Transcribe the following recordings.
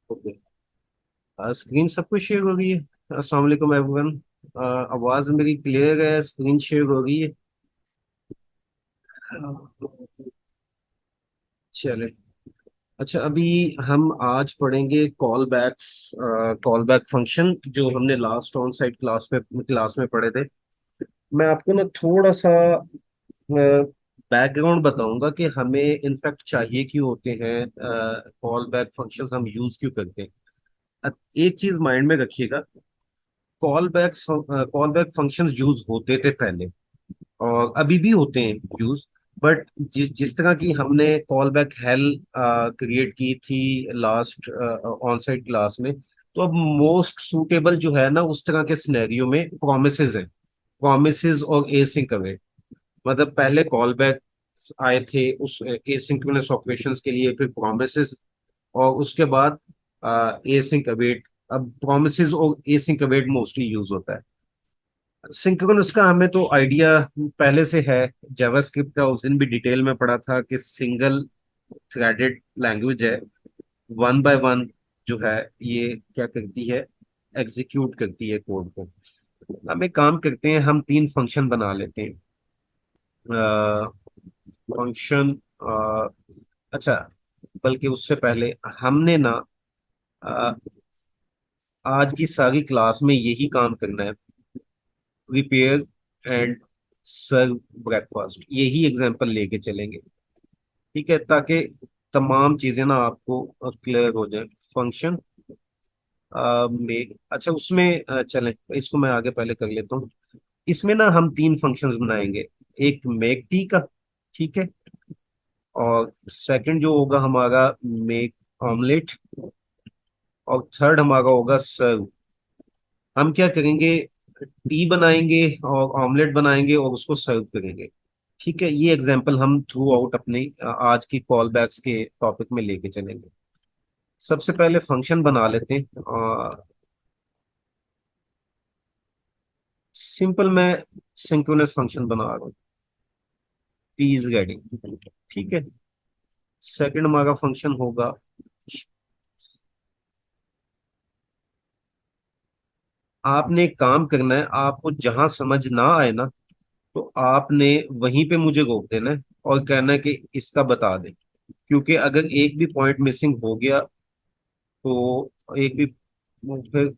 Okay. Screen सब कुछ share हो गई है। अस्सलाम वालेकुम एवरीवन। आवाज मेरी क्लियर है? स्क्रीन शेयर हो गई है? चले। अच्छा, अभी हम आज पढ़ेंगे callbacks. Call back function जो हमने लास्ट ऑन साइट क्लास में पढ़े थे। मैं आपको ना थोड़ा सा बैकग्राउंड बताऊंगा कि हमें इनफैक्ट चाहिए क्यों होते हैं, कॉल बैक फंक्शंस हम यूज क्यों करते हैं। एक चीज माइंड में रखिएगा। कॉल बैक फंक्शंस यूज होते थे पहले, और अभी भी होते हैं यूज। बट जिस जिस तरह की हमने कॉल बैक हेल क्रिएट की थी लास्ट ऑन साइट क्लास में, तो अब मोस्ट सूटेबल जो है ना उस तरह के सिनेरियो में प्रोमिसेस है। प्रोमिसेस और एसिंक अवेट। मतलब पहले कॉल बैक आए थे उस एसिंक्रोनस ऑपरेशंस के लिए, फिर प्रोमिसेस, और उसके बाद एसिंक अवेट। अब प्रोमिसेस और एसिंक अवेट मोस्टली यूज होता है। सिंक्रोनस का हमें तो आइडिया पहले से है। जावास्क्रिप्ट का उस दिन भी डिटेल में पढ़ा था कि सिंगल थ्रेडेड लैंग्वेज है। वन बाय वन जो है ये क्या करती है, एग्जीक्यूट करती है कोड को। हम एक काम करते हैं, हम तीन फंक्शन बना लेते हैं। फंक्शन, अच्छा, बल्कि उससे पहले हमने ना अ, आज की सारी क्लास में यही काम करना है। प्रिपेयर एंड सर्व ब्रेकफास्ट, यही एग्जांपल लेके चलेंगे। ठीक है, ताकि तमाम चीजें ना आपको क्लियर हो जाए। फंक्शन मेक, अच्छा उसमें चलें, इसको मैं आगे पहले कर लेता हूँ। इसमें ना हम तीन फंक्शंस बनाएंगे। एक मेक टी का, ठीक है, और सेकंड जो होगा हमारा मेक ऑमलेट, और थर्ड हमारा होगा सर्व। हम क्या करेंगे, टी बनाएंगे और ऑमलेट बनाएंगे और उसको सर्व करेंगे। ठीक है, ये एग्जांपल हम थ्रू आउट अपने आज की कॉल बैक्स के टॉपिक में लेके चलेंगे। सबसे पहले फंक्शन बना लेते हैं। सिंपल, मैं सिंक्रोनस फंक्शन बना रहा हूँ। टी इज रेडी, ठीक है। सेकंड हमारा फंक्शन होगा, आपने एक काम करना है, आपको जहां समझ ना आए ना, तो आपने वहीं पे मुझे रोक देना है और कहना है कि इसका बता दे। क्योंकि अगर एक भी पॉइंट मिसिंग हो गया तो एक भी, फिर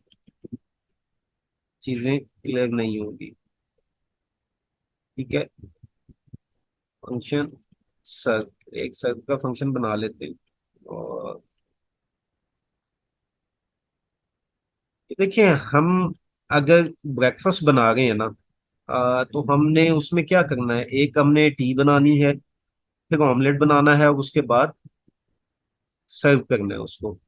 चीजें क्लियर नहीं होगी। ठीक है। फंक्शन सर्व, एक सर्व का फंक्शन बना लेते हैं। और देखिए, हम अगर ब्रेकफास्ट बना रहे हैं ना, तो हमने उसमें क्या करना है, एक हमने टी बनानी है, फिर ऑमलेट बनाना है, और उसके बाद सर्व करना है उसको।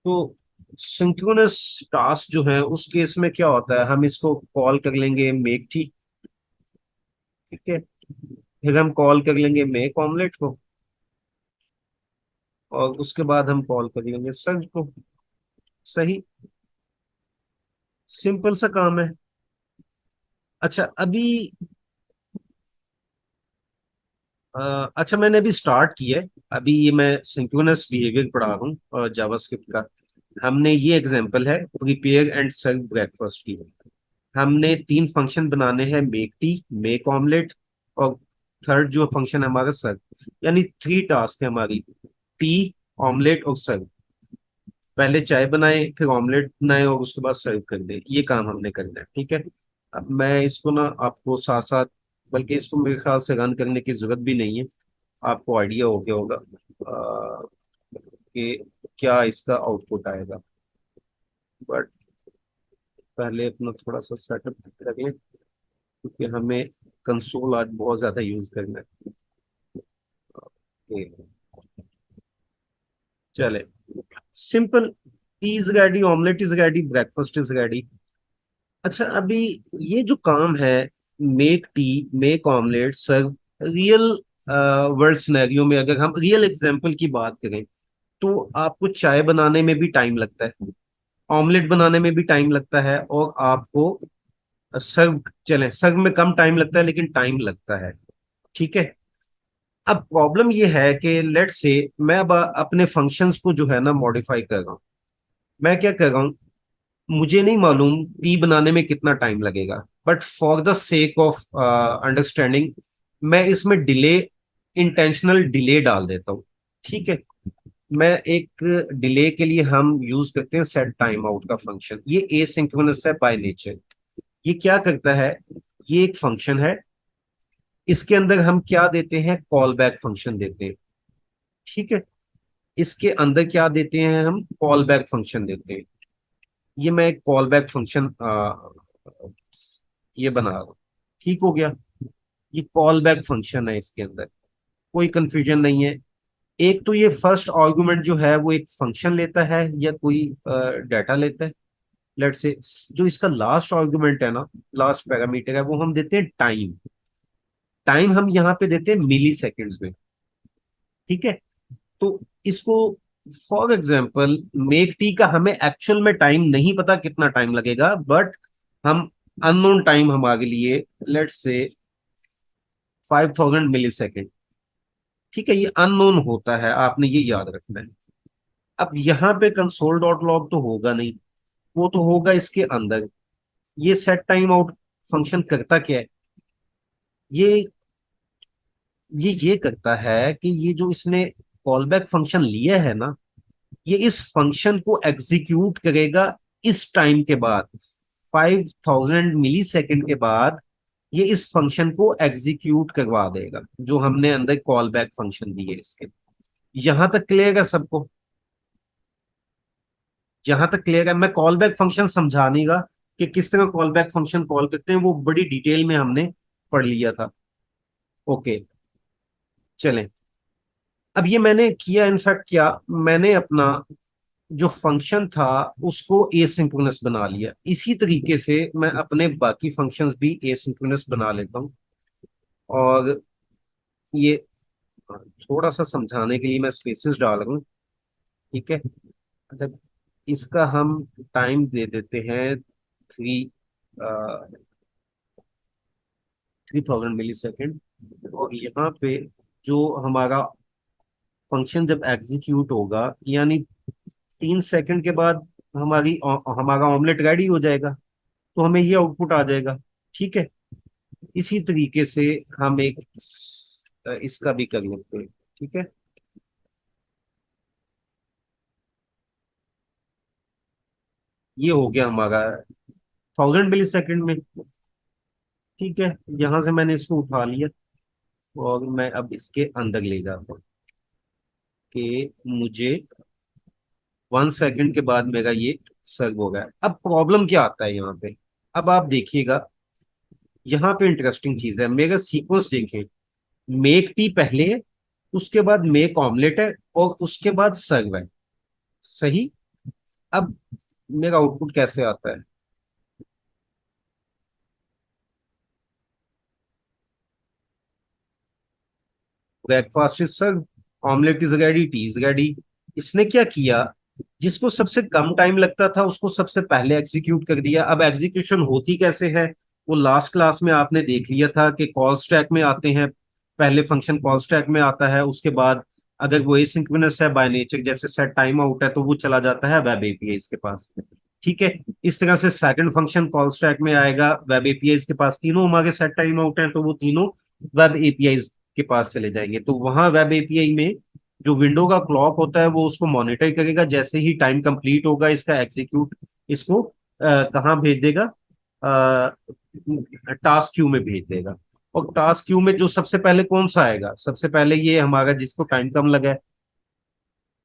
तो सिंक्रोनस टास्क जो है उस केस में क्या होता है, हम इसको कॉल कर लेंगे मेक टी, ठीक है, फिर हम कॉल कर लेंगे मेक ऑमलेट को, और उसके बाद हम कॉल कर लेंगे सर्व को। सही, सिंपल सा काम है। अच्छा अभी, अच्छा मैंने अभी स्टार्ट किया है। अभी ये मैं सिंक्रोनस बिहेवियर पढ़ा रहा हूँ जावास्क्रिप्ट का। हमने ये एग्जांपल है प्रिपेयर एंड सर्व ब्रेकफास्ट की। हमने तीन फंक्शन बनाने हैं, मेक टी, मेक ऑमलेट, और थर्ड जो फंक्शन है हमारा सर्व। यानी थ्री टास्क है हमारी, टी, ऑमलेट और सर्व। पहले चाय बनाए, फिर ऑमलेट बनाए, और उसके बाद सर्व कर दे। ये काम हमने करना है, ठीक है। अब मैं इसको ना आपको साथ साथ, बल्कि इसको मेरे ख्याल से रन करने की जरूरत भी नहीं है। आपको आइडिया हो गया होगा कि क्या इसका आउटपुट आएगा। बट पहले अपना थोड़ा सा सेटअप कर लें, क्योंकि हमें कंसोल आज बहुत ज्यादा यूज करना है। चले, simple, T is ready, omelette is ready, breakfast is ready. अच्छा अभी ये जो काम है, मेक टी, मेक ऑमलेट, सर्व, रियल वर्ल्ड सिनेरियो में अगर हम रियल एग्जांपल की बात करें, तो आपको चाय बनाने में भी टाइम लगता है, ऑमलेट बनाने में भी टाइम लगता है, और आपको सर्व, चले सर्व में कम टाइम लगता है लेकिन टाइम लगता है, ठीक है। अब प्रॉब्लम ये है कि लेट से मैं अब अपने फंक्शंस को जो है ना मॉडिफाई कर रहा हूँ। मैं क्या कर रहा हूँ, मुझे नहीं मालूम टी बनाने में कितना टाइम लगेगा, but for the sake of understanding मैं इसमें डिले, इंटेंशनल डिले डाल देता हूँ। ठीक है, मैं एक डिले के लिए हम यूज करते हैं सेट टाइम आउट का फंक्शन। ये एसिंक्रोनस है बाय नेचर। ये क्या करता है, ये एक फंक्शन है, इसके अंदर हम क्या देते हैं, कॉल बैक फंक्शन देते हैं। ठीक है, इसके अंदर क्या देते हैं, हम कॉल बैक फंक्शन देते हैं। ये मैं एक कॉल बैक फंक्शन ये बना रहा हूं। ठीक हो गया, ये कॉल बैक फंक्शन है, इसके अंदर कोई कंफ्यूजन नहीं है। एक तो ये फर्स्ट आर्गुमेंट जो है वो एक फंक्शन लेता है या कोई डाटा लेता है। लेट से जो इसका लास्ट आर्गुमेंट है ना, लास्ट पैरामीटर है, वो हम देते हैं टाइम। टाइम हम यहाँ पे देते हैं मिली सेकेंड्स में। ठीक है, तो इसको फॉर एग्जाम्पल मेक टी का हमें एक्चुअल में टाइम नहीं पता कितना टाइम लगेगा, बट हम अननोन टाइम हमारे लिए लेट्स से 5000 मिली सेकेंड। ठीक है, ये अननोन होता है, आपने ये याद रखना है। अब यहाँ पे कंसोल डॉट लॉग तो होगा नहीं, वो तो होगा इसके अंदर। ये सेट टाइम आउट फंक्शन करता क्या है, ये ये करता है कि ये जो इसने कॉल बैक फंक्शन लिया है ना, ये इस फंक्शन को एग्जीक्यूट करेगा इस टाइम के बाद, 5000 मिली सेकेंड के बाद ये इस फंक्शन को एग्जीक्यूट करवा देगा जो हमने अंदर कॉल बैक फंक्शन दिए इसके। यहां तक क्लियर है सबको? जहां तक क्लियर है, मैं कॉल बैक फंक्शन समझाने का कि किस तरह कॉल बैक फंक्शन कॉल करते हैं वो बड़ी डिटेल में हमने पढ़ लिया था। ओके, चलें। अब ये मैंने किया, इनफैक्ट क्या, मैंने अपना जो फंक्शन था उसको एसिंक्रोनस बना लिया। इसी तरीके से मैं अपने बाकी फंक्शंस भी एसिंक्रोनस बना लेता हूँ। और ये थोड़ा सा समझाने के लिए मैं स्पेसेस डाल रहा हूँ। ठीक है, अच्छा, इसका हम टाइम दे देते हैं 3000 मिली सेकेंड। और यहाँ पे जो हमारा फंक्शन जब एग्जीक्यूट होगा, यानी 3 सेकंड के बाद हमारा ऑमलेट रेडी हो जाएगा, तो हमें ये आउटपुट आ जाएगा। ठीक है, इसी तरीके से हम एक इसका भी कर लेते हैं। ठीक है, ये हो गया हमारा 1000 मिली सेकेंड में। ठीक है, यहां से मैंने इसको उठा लिया और मैं अब इसके अंदर ले जाता हूँ कि मुझे 1 सेकंड के बाद मेरा ये सर्व हो गया। अब प्रॉब्लम क्या आता है यहाँ पे, अब आप देखिएगा, यहाँ पे इंटरेस्टिंग चीज है, मेरा सीक्वेंस देखें। मेक टी पहले है, उसके बाद मेक ऑमलेट है, और उसके बाद सर्व है। सही। अब मेरा आउटपुट कैसे आता है, breakfast is serve, omelette is ready, tea is ready. इसने क्या किया, जिसको सबसे कम टाइम लगता था उसको सबसे पहले एग्जीक्यूट कर दिया। अब एग्जीक्यूशन होती कैसे है, वो लास्ट क्लास में आपने देख लिया था कि कॉल स्टैक में आते हैं। पहले फंक्शन कॉल स्टैक में आता है, उसके बाद अगर वो एसिंक्रोनस है बाय नेचर, जैसे सेट टाइम आउट है, तो वो चला जाता है वेब एपीआई के पास। ठीक है, इस तरह से सेकंड फंक्शन कॉल स्टैक में आएगा वेब एपीआई के पास। तीनों हमारे सेट टाइम आउट हैं, तो वो तीनों वेब एपीआई के पास चले जाएंगे। तो वहां वेब एपीआई में जो विंडो का क्लॉक होता है वो उसको मॉनिटर करेगा, जैसे ही टाइम कंप्लीट होगा इसका एग्जीक्यूट, इसको कहाँ भेज देगा, टास्क क्यू में भेज देगा। और टास्क क्यू में जो सबसे पहले कौन सा आएगा, सबसे पहले ये हमारा जिसको टाइम कम लगा है,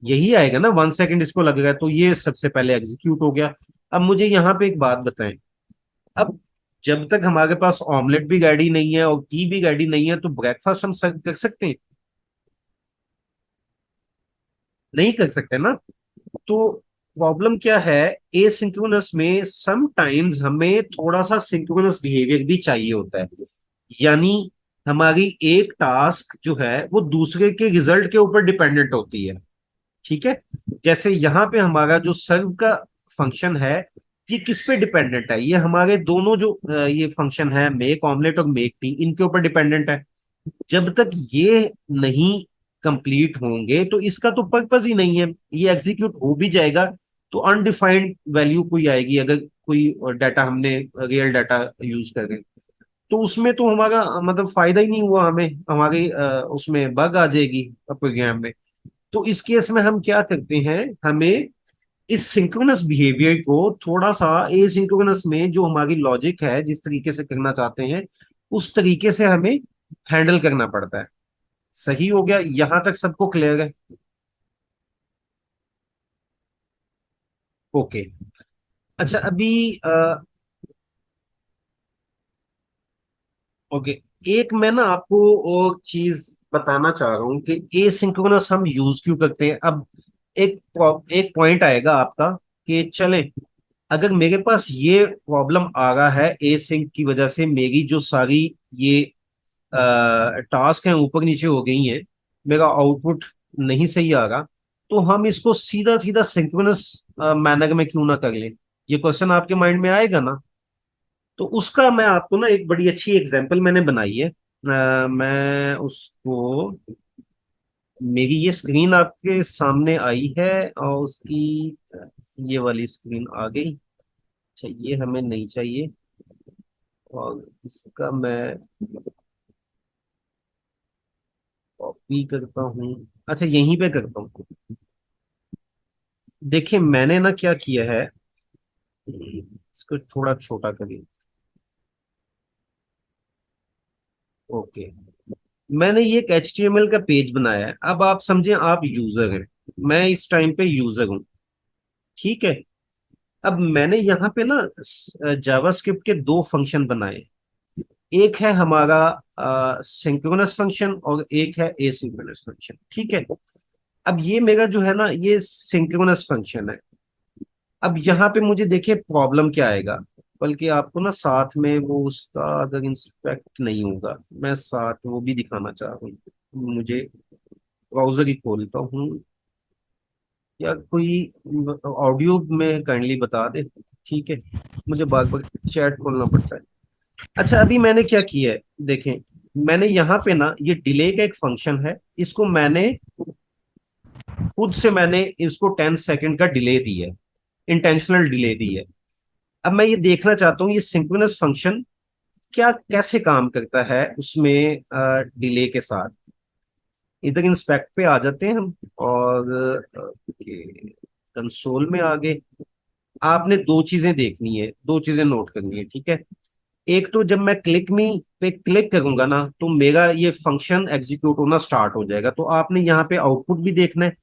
यही आएगा ना। 1 सेकंड इसको लग रहा है, तो ये सबसे पहले एग्जीक्यूट हो गया। अब मुझे यहाँ पे एक बात बताएं, अब जब तक हमारे पास ऑमलेट भी रेडी नहीं है और टी भी रेडी नहीं है, तो ब्रेकफास्ट हम सर्व कर सकते हैं? नहीं कर सकते ना। तो प्रॉब्लम क्या है, एसिंक्रोनस में सम टाइम्स हमें थोड़ा सा सिंक्रोनस बिहेवियर भी चाहिए होता है। यानी हमारी एक टास्क जो है वो दूसरे के रिजल्ट के ऊपर डिपेंडेंट होती है। ठीक है, जैसे यहाँ पे हमारा जो सर्व का फंक्शन है, ये किस पे डिपेंडेंट है, ये हमारे दोनों जो ये फंक्शन है मेक ऑमलेट और मेक टी, इनके ऊपर डिपेंडेंट है। जब तक ये नहीं कंप्लीट होंगे तो इसका तो पर्पस ही नहीं है। ये एग्जीक्यूट हो भी जाएगा तो अनडिफाइंड वैल्यू कोई आएगी, अगर कोई डाटा हमने रियल डाटा यूज करें तो उसमें तो हमारा मतलब फायदा ही नहीं हुआ हमें, हमारी उसमें बग आ जाएगी प्रोग्राम में। तो इस केस में हम क्या करते हैं, हमें इस सिंक्रोनस बिहेवियर को थोड़ा सा एसिंक्रोनस में जो हमारी लॉजिक है जिस तरीके से करना चाहते हैं उस तरीके से हमें हैंडल करना पड़ता है। सही हो गया, यहां तक सबको क्लियर है? ओके। अच्छा अभी ओके, एक मैं ना आपको और चीज बताना चाह रहा हूँ कि एसिंक्रोनस हम यूज क्यों करते हैं। अब एक एक पॉइंट आएगा आपका कि चले, अगर मेरे पास ये प्रॉब्लम आ रहा है एसिंक की वजह से, मेरी जो सारी ये टास्क हैं ऊपर नीचे हो गई हैं, मेरा आउटपुट नहीं सही आ रहा, तो हम इसको सीधा सीधा सिंक्रोनस मैनर में क्यों ना कर लें। ये क्वेश्चन आपके माइंड में आएगा ना? तो उसका मैं आपको ना एक बड़ी अच्छी एग्जांपल मैंने बनाई है। मैं उसको, मेरी ये स्क्रीन आपके सामने आई है और उसकी ये वाली स्क्रीन आ गई। अच्छा ये हमें नहीं चाहिए, और इसका मैं कॉपी करता हूँ। अच्छा यहीं पे करता हूँ। देखिए मैंने ना क्या किया है, इसको थोड़ा छोटा करिए। ओके, मैंने ये एक HTML का पेज बनाया है। अब आप समझे आप यूजर हैं, मैं इस टाइम पे यूजर हूँ, ठीक है। अब मैंने यहाँ पे ना जावास्क्रिप्ट के दो फंक्शन बनाए। एक है हमारा सिंक्रोनस फंक्शन और एक है एसिंक्रोनस फंक्शन, ठीक है। अब ये मेरा जो है ना ये सिंक्रोनस फंक्शन है। अब यहाँ पे मुझे देखिए प्रॉब्लम क्या आएगा, बल्कि आपको ना साथ में वो उसका अगर इंस्पेक्ट नहीं होगा, मैं साथ वो भी दिखाना चाह रहा हूँ। मुझे ब्राउजर ही खोलता हूँ, या कोई ऑडियो में काइंडली बता दे, ठीक है। मुझे बार बार चैट खोलना पड़ता है। अच्छा अभी मैंने क्या किया है, देखें, मैंने यहाँ पे ना ये डिले का एक फंक्शन है, इसको मैंने खुद से मैंने इसको 10 सेकंड का डिले दी है, इंटेंशनल डिले दी है। अब मैं ये देखना चाहता हूँ ये सिंक्रोनस फंक्शन क्या कैसे काम करता है उसमें डिले के साथ। इधर इंस्पेक्ट पे आ जाते हैं हम, और कंसोल में आगे आपने दो चीजें देखनी है, दो चीजें नोट करनी है, ठीक है। एक तो जब मैं क्लिक मी पे क्लिक करूंगा ना तो मेरा ये फंक्शन एग्जीक्यूट होना स्टार्ट हो जाएगा, तो आपने यहाँ पे आउटपुट भी देखना है।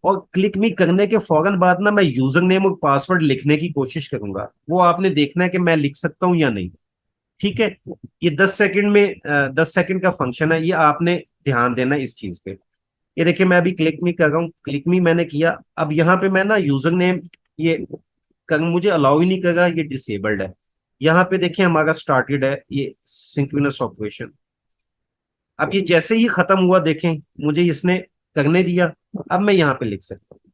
और क्लिक मी करने के फौरन बाद ना मैं यूजर नेम और पासवर्ड लिखने की कोशिश करूंगा, वो आपने देखना है कि मैं लिख सकता हूँ या नहीं, ठीक है। ये 10 सेकंड में 10 सेकंड का फंक्शन है, ये आपने ध्यान देना है इस चीज पे। ये देखिए मैं अभी क्लिक मी कर रहा हूँ, क्लिक मी मैंने किया। अब यहाँ पे मैं ना यूजर नेम ये कर, मुझे अलाउ ही नहीं कर रहा, ये डिसेबल्ड है। यहाँ पे देखिए हमारा स्टार्टेड है ये सिंक्रोनस ऑपरेशन। अब ये जैसे ही खत्म हुआ देखें, मुझे इसने करने दिया। अब मैं यहाँ पे लिख सकता हूँ।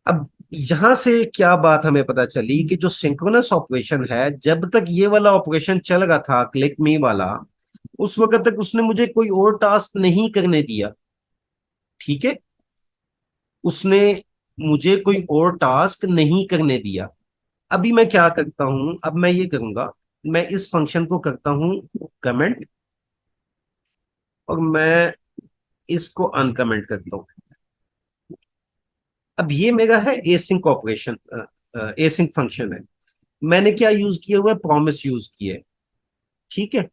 अब यहां से क्या बात हमें पता चली कि जो सिंक्रोनस ऑपरेशन है, जब तक ये वाला ऑपरेशन चल रहा था क्लिक मी वाला, उस वक्त तक उसने मुझे कोई और टास्क नहीं करने दिया, ठीक है। उसने मुझे कोई और टास्क नहीं करने दिया। अभी मैं क्या करता हूं, अब मैं ये करूंगा, मैं इस फंक्शन को करता हूं कमेंट, और मैं इसको अनकमेंट करता हूं। अब ये मेरा है एसिंक ऑपरेशन, एसिंक फंक्शन है। मैंने क्या यूज किया हुआ है, प्रॉमिस यूज किया है, ठीक है।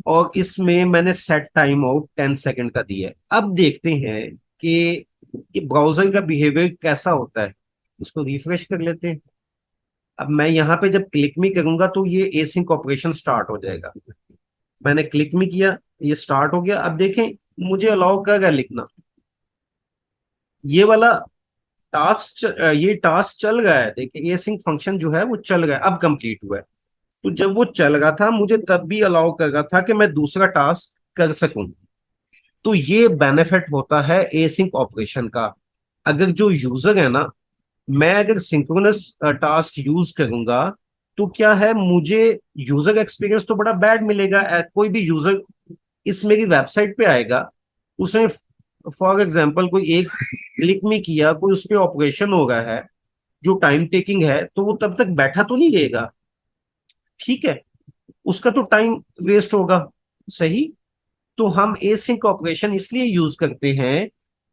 और इसमें मैंने सेट टाइम आउट 10 सेकंड का दिया है। अब देखते हैं कि ये ब्राउजर का बिहेवियर कैसा होता है। इसको रिफ्रेश कर लेते हैं। अब मैं यहाँ पे जब क्लिक मी करूंगा तो ये एसिंक ऑपरेशन स्टार्ट हो जाएगा। मैंने क्लिक मी किया, ये स्टार्ट हो गया। अब देखें मुझे अलाउ करेगा लिखना, ये वाला टास्क, ये टास्क चल गया है, देखिए एसिंक फंक्शन जो है वो चल गया, अब कंप्लीट हुआ है। तो जब वो चल रहा था मुझे तब भी अलाउ कर रहा था कि मैं दूसरा टास्क कर सकूं। तो ये बेनिफिट होता है एसिंक ऑपरेशन का। अगर जो यूजर है ना, मैं अगर सिंक्रोनस टास्क यूज करूंगा तो क्या है, मुझे यूजर एक्सपीरियंस तो बड़ा बैड मिलेगा। कोई भी यूजर इस मेरी वेबसाइट पे आएगा, उसने फॉर एग्जांपल कोई एक क्लिक में किया, कोई उस पर ऑपरेशन हो रहा है जो टाइम टेकिंग है, तो वो तब तक बैठा तो नहीं रहेगा, ठीक है, उसका तो टाइम वेस्ट होगा, सही। तो हम एसिंक ऑपरेशन इसलिए यूज करते हैं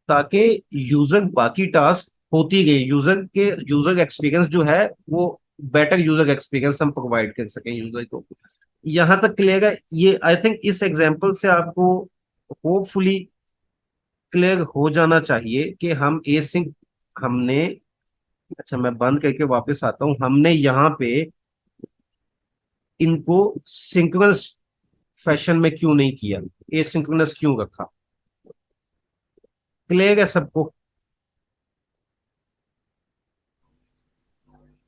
ताकि यूजर बाकी टास्क होती गई, यूजर एक्सपीरियंस जो है वो बेटर यूजर एक्सपीरियंस हम प्रोवाइड कर सकें यूजर को। यहां तक क्लियर है? ये आई थिंक इस एग्जांपल से आपको होपफुली क्लियर हो जाना चाहिए कि हम एसिंक हमने, अच्छा मैं बंद करके वापस आता हूं, हमने यहाँ पे इनको सिंक्रोनस फैशन में क्यों नहीं किया, एसिंक्रोनस क्यों रखा? क्लियर है सबको?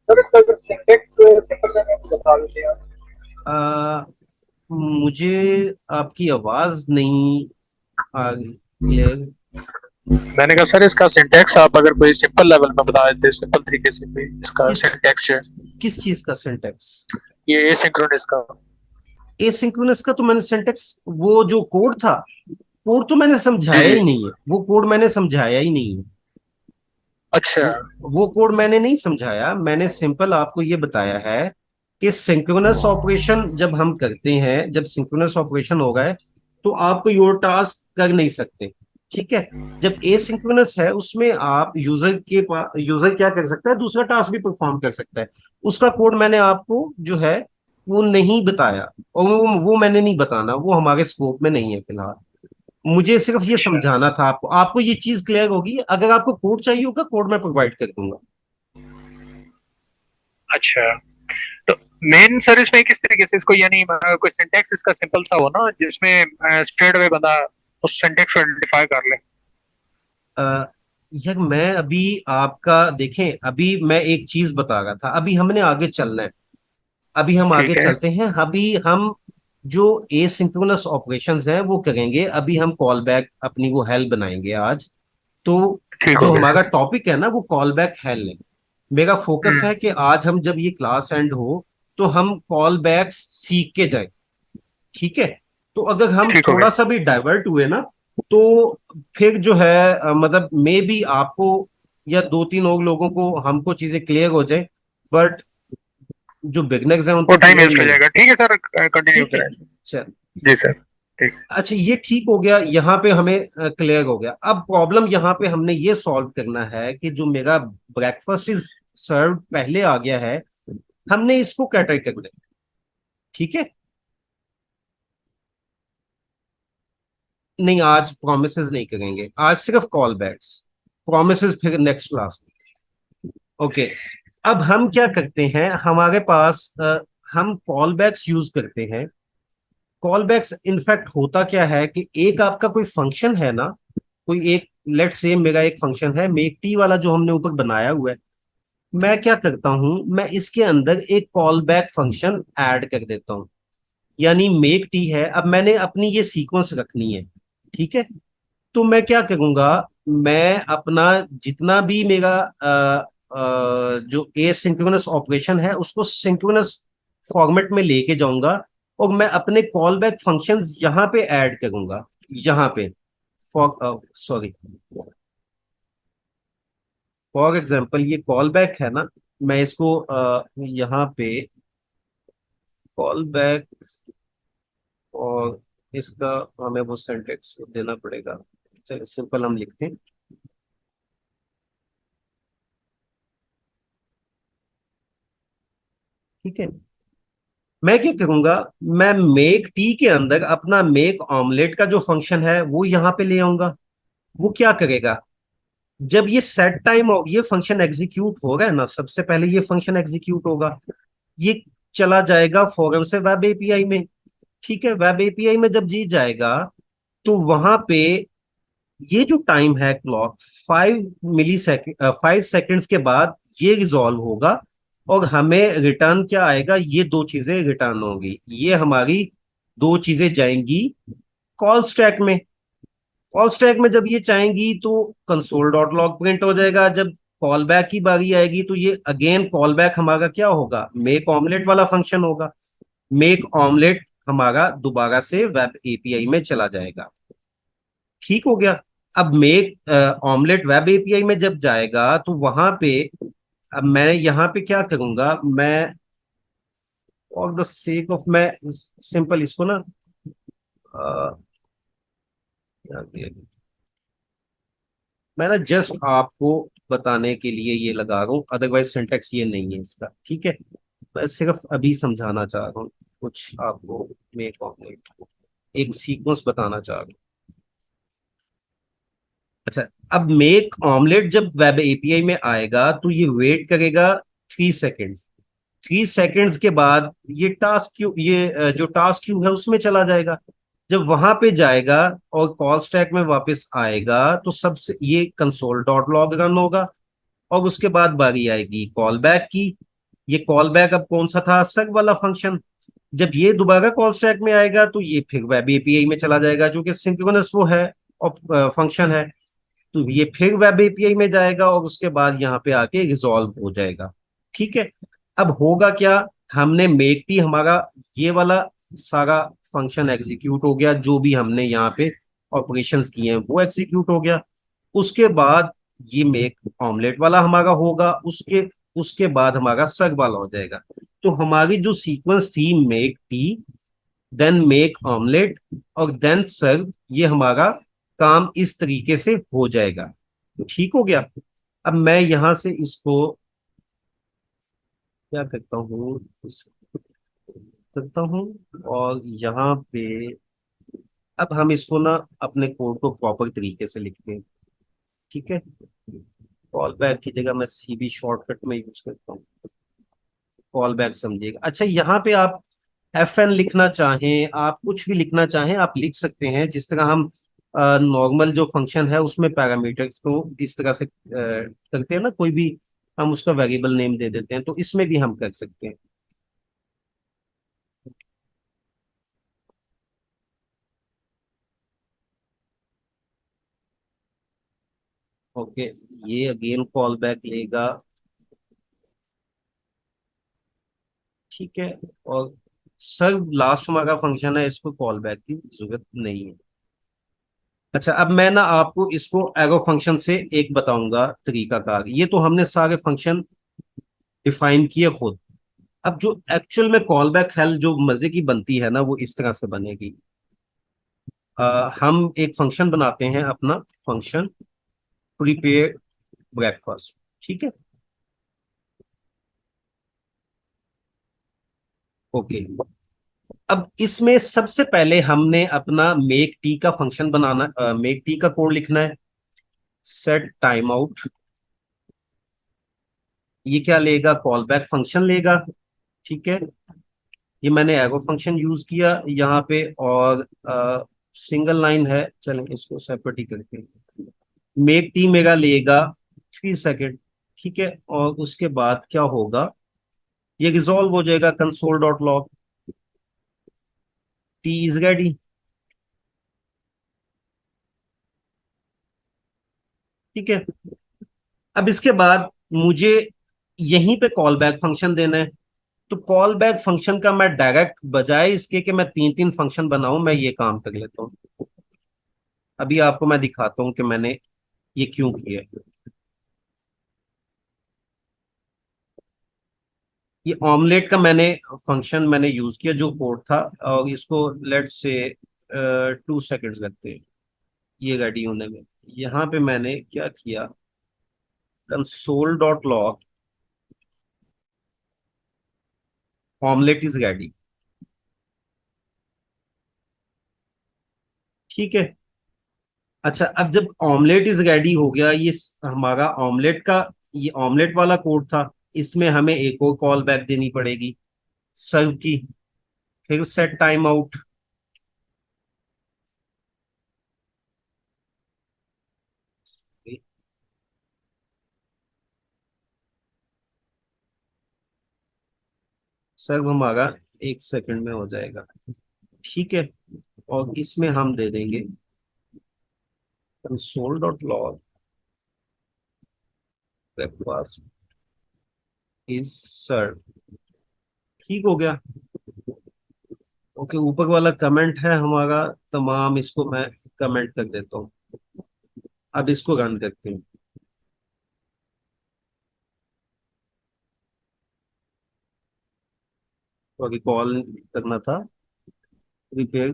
सर इसका कुछ सिंटेक्स सिंपल मैंने बता दीजिए आप। आ, मुझे आपकी आवाज नहीं आ रही क्लियर। मैंने कहा सर इसका सिंटेक्स आप अगर कोई सिंपल लेवल में बता देते, सिंपल तरीके से भी इसका किस सिंटेक्स जो है, किस चीज का सिंटेक्स? ये एसिंक्रोनस का। एसिंक्रोनस का तो मैंने सिंटेक्स, वो जो कोड था, कोड तो मैंने जी समझाया जी। ही नहीं है, वो कोड मैंने समझाया ही नहीं है। अच्छा। वो कोड मैंने नहीं समझाया, मैंने सिंपल आपको ये बताया है कि सिंक्रोनस ऑपरेशन जब हम करते हैं, जब सिंक्रोनस ऑपरेशन होगा है, तो आप कोई और टास्क कर नहीं सकते, ठीक है। जब एसिंक्रोनस है उसमें आप यूजर के पास, यूजर क्या कर सकता है, दूसरा टास्क भी परफॉर्म कर सकता है। उसका कोड मैंने आपको जो है वो नहीं बताया, और वो मैंने नहीं बताना, वो हमारे स्कोप में नहीं है फिलहाल। मुझे सिर्फ ये अच्छा। समझाना था आपको, आपको ये चीज क्लियर होगी, अगर आपको कोड चाहिए होगा कोड मैं प्रोवाइड कर दूंगा। अच्छा, तो मेन सर इसमें किस तरीके से इसको, यानी कोई सिंटेक्स इसका सिंपल सा हो ना जिसमें स्ट्रेट अवे बंदा उस सिंटेक्स को आइडेंटिफाई कर ले। अ, यार मैं अभी आपका देखें, अभी मैं एक चीज बता रहा था, अभी हमने आगे चलना है, अभी हम आगे ठीक है। चलते हैं, अभी हम जो एसिंक्रोनस ऑपरेशंस हैं वो करेंगे, अभी हम कॉल बैक अपनी वो हेल बनाएंगे आज। तो ठीक हो जो गया हमारा सर। टॉपिक है ना वो कॉल बैक हेल है। मेरा फोकस है कि आज हम जब ये क्लास एंड हो तो हम कॉल बैक्स सीख के जाए, ठीक है। तो अगर हम ठीक हो गया थोड़ा सा सर। भी डाइवर्ट हुए ना, तो फिर जो है मतलब मे बी आपको या दो तीन और लोगों को हमको चीजें क्लियर हो जाए, बट जो बिगनर्स हैं वो उनको टाइम क्लियर वेस्ट हो नहीं। जाएगा, ठीक है सर, कंटिन्यू ठीक है, करें सर। चल। जी सर। ठीक। अच्छा ये ठीक हो गया, यहाँ पे हमें क्लियर हो गया। अब प्रॉब्लम यहाँ पे हमने ये सॉल्व करना है कि जो मेरा ब्रेकफास्ट इज सर्व पहले आ गया है, हमने इसको कैटर करना है, ठीक है। नहीं आज प्रोमिसेस नहीं करेंगे, आज सिर्फ कॉल बैक्स, प्रोमिसेस फिर नेक्स्ट क्लास में। ओके, अब हम क्या करते हैं, हमारे पास हम कॉल बैक्स यूज करते हैं। कॉल बैक्स इनफैक्ट होता क्या है कि एक आपका कोई फंक्शन है ना, कोई एक, लेट से मेरा एक फंक्शन है मेक टी वाला जो हमने ऊपर बनाया हुआ है, मैं क्या करता हूं, मैं इसके अंदर एक कॉल बैक फंक्शन ऐड कर देता हूं, यानी मेक टी है, अब मैंने अपनी ये सीक्वेंस रखनी है, ठीक है। तो मैं क्या करूंगा, मैं अपना जितना भी मेरा जो एसिंक्रोनस ऑपरेशन है उसको सिंक्रोनस फॉर्मेट में लेके जाऊंगा, और मैं अपने कॉल बैक फंक्शंस यहाँ पे ऐड करूंगा, यहाँ पे फॉर सॉरी, फॉर एग्जांपल ये कॉल बैक है ना, मैं इसको यहाँ पे कॉल बैक, और इसका हमें वो सिंटेक्स देना पड़ेगा, चलिए सिंपल हम लिखते हैं, ठीक है। मैं क्या करूंगा, मैं मेक टी के अंदर अपना मेक ऑमलेट का जो फंक्शन है वो यहां पे ले आऊंगा। वो क्या करेगा, जब ये सेट टाइम हो, ये फंक्शन एग्जीक्यूट होगा ना, सबसे पहले ये फंक्शन एग्जीक्यूट होगा, ये चला जाएगा फौरन से वेब एपीआई में, ठीक है। वेब एपीआई में जब जी जाएगा तो वहां पे ये जो टाइम है क्लॉक, 5 मिली सेकेंड, 5 सेकेंड्स के बाद ये रिजॉल्व होगा, और हमें रिटर्न क्या आएगा, ये दो चीजें रिटर्न होंगी, ये हमारी दो चीजें जाएंगी कॉल स्टैक में। कॉल स्टैक में जब ये चाहेंगी तो कंसोल डॉट लॉग प्रिंट हो जाएगा, जब कॉल बैक की बारी आएगी तो ये अगेन कॉल बैक हमारा क्या होगा, मेक ऑमलेट वाला फंक्शन होगा। मेक ऑमलेट हमारा दोबारा से वेब एपीआई में चला जाएगा। ठीक हो गया। अब मेक ऑमलेट वेब एपीआई में जब जाएगा तो वहां पे, अब मैं यहाँ पे क्या करूंगा, मैं फॉर द सेक ऑफ, मैं सिंपल इसको ना अ, मैं ना जस्ट आपको बताने के लिए ये लगा रहा हूँ, अदरवाइज सिंटेक्स ये नहीं है इसका। ठीक है, मैं सिर्फ अभी समझाना चाह रहा हूँ कुछ आपको। मेक ऑमलेट एक सीक्वेंस बताना चाह रहा हूँ। अच्छा, अब मेक ऑमलेट जब वेब एपीआई में आएगा तो ये वेट करेगा 3 सेकेंड्स। 3 सेकेंड्स के बाद ये टास्क क्यू, ये जो टास्क क्यू है उसमें चला जाएगा। जब वहां पे जाएगा और कॉल स्टैक में वापस आएगा तो सबसे ये कंसोल डॉट लॉग रन होगा। और उसके बाद बारी आएगी कॉल बैक की। ये कॉल बैक अब कौन सा था, सग वाला फंक्शन। जब ये दोबारा कॉल स्टैक में आएगा तो ये फिर वेब एपीआई में चला जाएगा, जो कि सिंक्रोनस वो है और फंक्शन है। तो ये फिर वेब एपीआई में जाएगा और उसके बाद यहाँ पे आके रिजॉल्व हो जाएगा। ठीक है। अब होगा क्या, हमने मेक टी हमारा ये वाला सारा फंक्शन एग्जीक्यूट हो गया, जो भी हमने यहाँ पे ऑपरेशंस किए हैं वो एग्जीक्यूट हो गया। उसके बाद ये मेक ऑमलेट वाला हमारा होगा, उसके उसके बाद हमारा सर्व वाला हो जाएगा। तो हमारी जो सीक्वेंस थी, make tea, then make omelette और देन सर्व, ये हमारा काम इस तरीके से हो जाएगा। ठीक हो गया। अब मैं यहां से इसको क्या करता हूँ, करता हूँ, और यहाँ पे अब हम इसको ना अपने कोड को प्रॉपर तरीके से लिखते हैं। ठीक है, कॉल बैक की जगह मैं सीबी शॉर्टकट में यूज करता हूँ। कॉल बैक समझिएगा। अच्छा, यहाँ पे आप एफ एन लिखना चाहें, आप कुछ भी लिखना चाहें आप लिख सकते हैं, जिस तरह हम नॉर्मल जो फंक्शन है उसमें पैरामीटर्स को इस तरह से करते हैं ना, कोई भी हम उसका वेरिएबल नेम दे देते हैं, तो इसमें भी हम कर सकते हैं। ओके, ये अगेन कॉल बैक लेगा। ठीक है। और सर लास्ट हमारा फंक्शन है, इसको कॉल बैक की जरूरत नहीं है। अच्छा, अब मैं ना आपको इसको एरो फंक्शन से एक बताऊंगा तरीकाकार। ये तो हमने सारे फंक्शन डिफाइन किए खुद। अब जो एक्चुअल में कॉल बैक हेल्प जो मजे की बनती है ना, वो इस तरह से बनेगी। हम एक फंक्शन बनाते हैं अपना, फंक्शन प्रीपेड ब्रेकफास्ट। ठीक है। ओके, अब इसमें सबसे पहले हमने अपना मेक टी का फंक्शन बनाना, मेक टी का कोड लिखना है। सेट टाइम आउट, ये क्या लेगा, कॉल बैक फंक्शन लेगा। ठीक है, ये मैंने एगो फंक्शन यूज किया यहाँ पे, और सिंगल लाइन है, चलें इसको सेपरेट ही करते हैं। मेक टी मेरा लेगा 3 सेकेंड। ठीक है, और उसके बाद क्या होगा, ये रिजॉल्व हो जाएगा console dot log, T is ready. ठीक है। अब इसके बाद मुझे यहीं पे कॉल बैक फंक्शन देना है। तो कॉल बैक फंक्शन का मैं डायरेक्ट, बजाय इसके कि मैं 3 3 फंक्शन बनाऊं, मैं ये काम कर लेता हूँ। अभी आपको मैं दिखाता हूँ कि मैंने ये क्यों किया है। ये ऑमलेट का मैंने फंक्शन मैंने यूज किया जो कोड था, और इसको लेट से 2 सेकेंड्स लगते हैं ये रेडी होने में। यहाँ पे मैंने क्या किया, console dot log omelette is ready. ठीक है। अच्छा, अब जब ऑमलेट इज रेडी हो गया, ये हमारा ऑमलेट का, ये ऑमलेट वाला कोड था। इसमें हमें एक और कॉल बैक देनी पड़ेगी, सर्व की। फिर सेट टाइम आउट, सर्व हमारा 1 सेकंड में हो जाएगा। ठीक है, और इसमें हम दे देंगे console dot log breakfast is serve. ठीक हो गया। ओके, ऊपर वाला कमेंट है हमारा तमाम, इसको मैं कमेंट कर देता हूँ। अब इसको रन करते हैं। तो अभी कॉल करना था, रिपेयर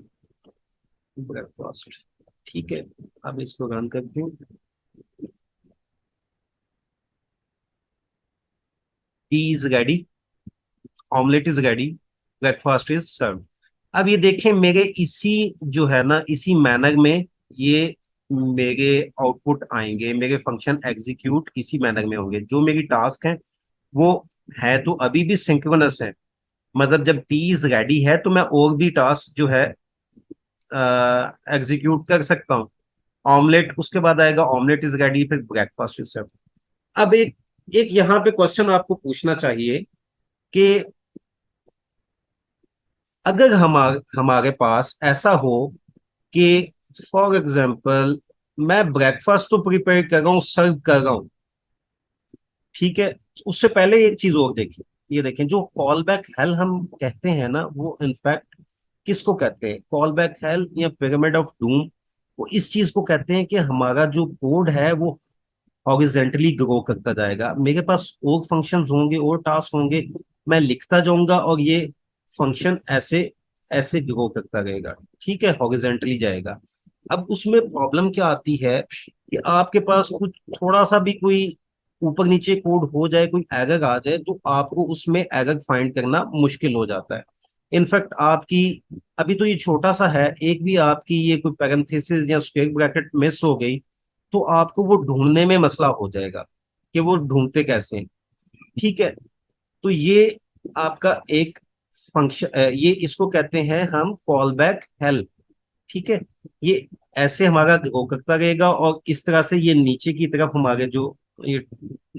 ब्रेकफास्ट। ठीक है, अब इसको रन करते हैं। Tea is ready, omelette is ready, breakfast is serve. अब ये देखें, मेरे इसी जो है ना, इसी मैनर में ये मेरे आउटपुट आएंगे, मेरे फंक्शन एग्जीक्यूट इसी मैनर में होंगे। जो मेरी टास्क है वो है तो अभी भी सिंक्रोनस है, मतलब जब टी इज रेडी है तो मैं और भी टास्क जो है एग्जीक्यूट कर सकता हूँ। ऑमलेट उसके बाद आएगा, ऑमलेट इज रेडी, फिर ब्रेकफास्ट इज सर्व। अब एक एक यहाँ पे क्वेश्चन आपको पूछना चाहिए कि अगर हमारे पास ऐसा हो कि फॉर एग्जाम्पल मैं ब्रेकफास्ट तो प्रिपेयर कर रहा हूँ, सर्व कर रहा हूँ, ठीक है। उससे पहले एक चीज और देखिए, ये देखें, जो कॉल बैक हेल हम कहते हैं ना, वो इनफैक्ट किसको कहते हैं? कॉल बैक हेल या पिरामिड ऑफ डूम, वो इस चीज को कहते हैं कि हमारा जो कोड है वो हॉरिजेंटली ग्रो करता जाएगा। मेरे पास और फंक्शंस होंगे और टास्क होंगे, मैं लिखता जाऊंगा और ये फंक्शन ऐसे ऐसे ग्रो करता रहेगा, ठीक है, हॉरिजेंटली जाएगा। अब उसमें प्रॉब्लम क्या आती है कि आपके पास कुछ थोड़ा सा भी कोई ऊपर नीचे कोड हो जाए, कोई एरर आ जाए, तो आपको उसमें एरर फाइंड करना मुश्किल हो जाता है। इनफैक्ट आपकी, अभी तो ये छोटा सा है, एक भी आपकी ये कोई पैरेंथेसिस या स्क्वायर ब्रैकेट मिस हो गई तो आपको वो ढूंढने में मसला हो जाएगा कि वो ढूंढते कैसे हैं। ठीक है, तो ये आपका एक फंक्शन, ये इसको कहते हैं हम कॉल बैक हेल्प। ठीक है, ये ऐसे हमारा ग्रो करता रहेगा और इस तरह से ये नीचे की तरफ हमारे जो ये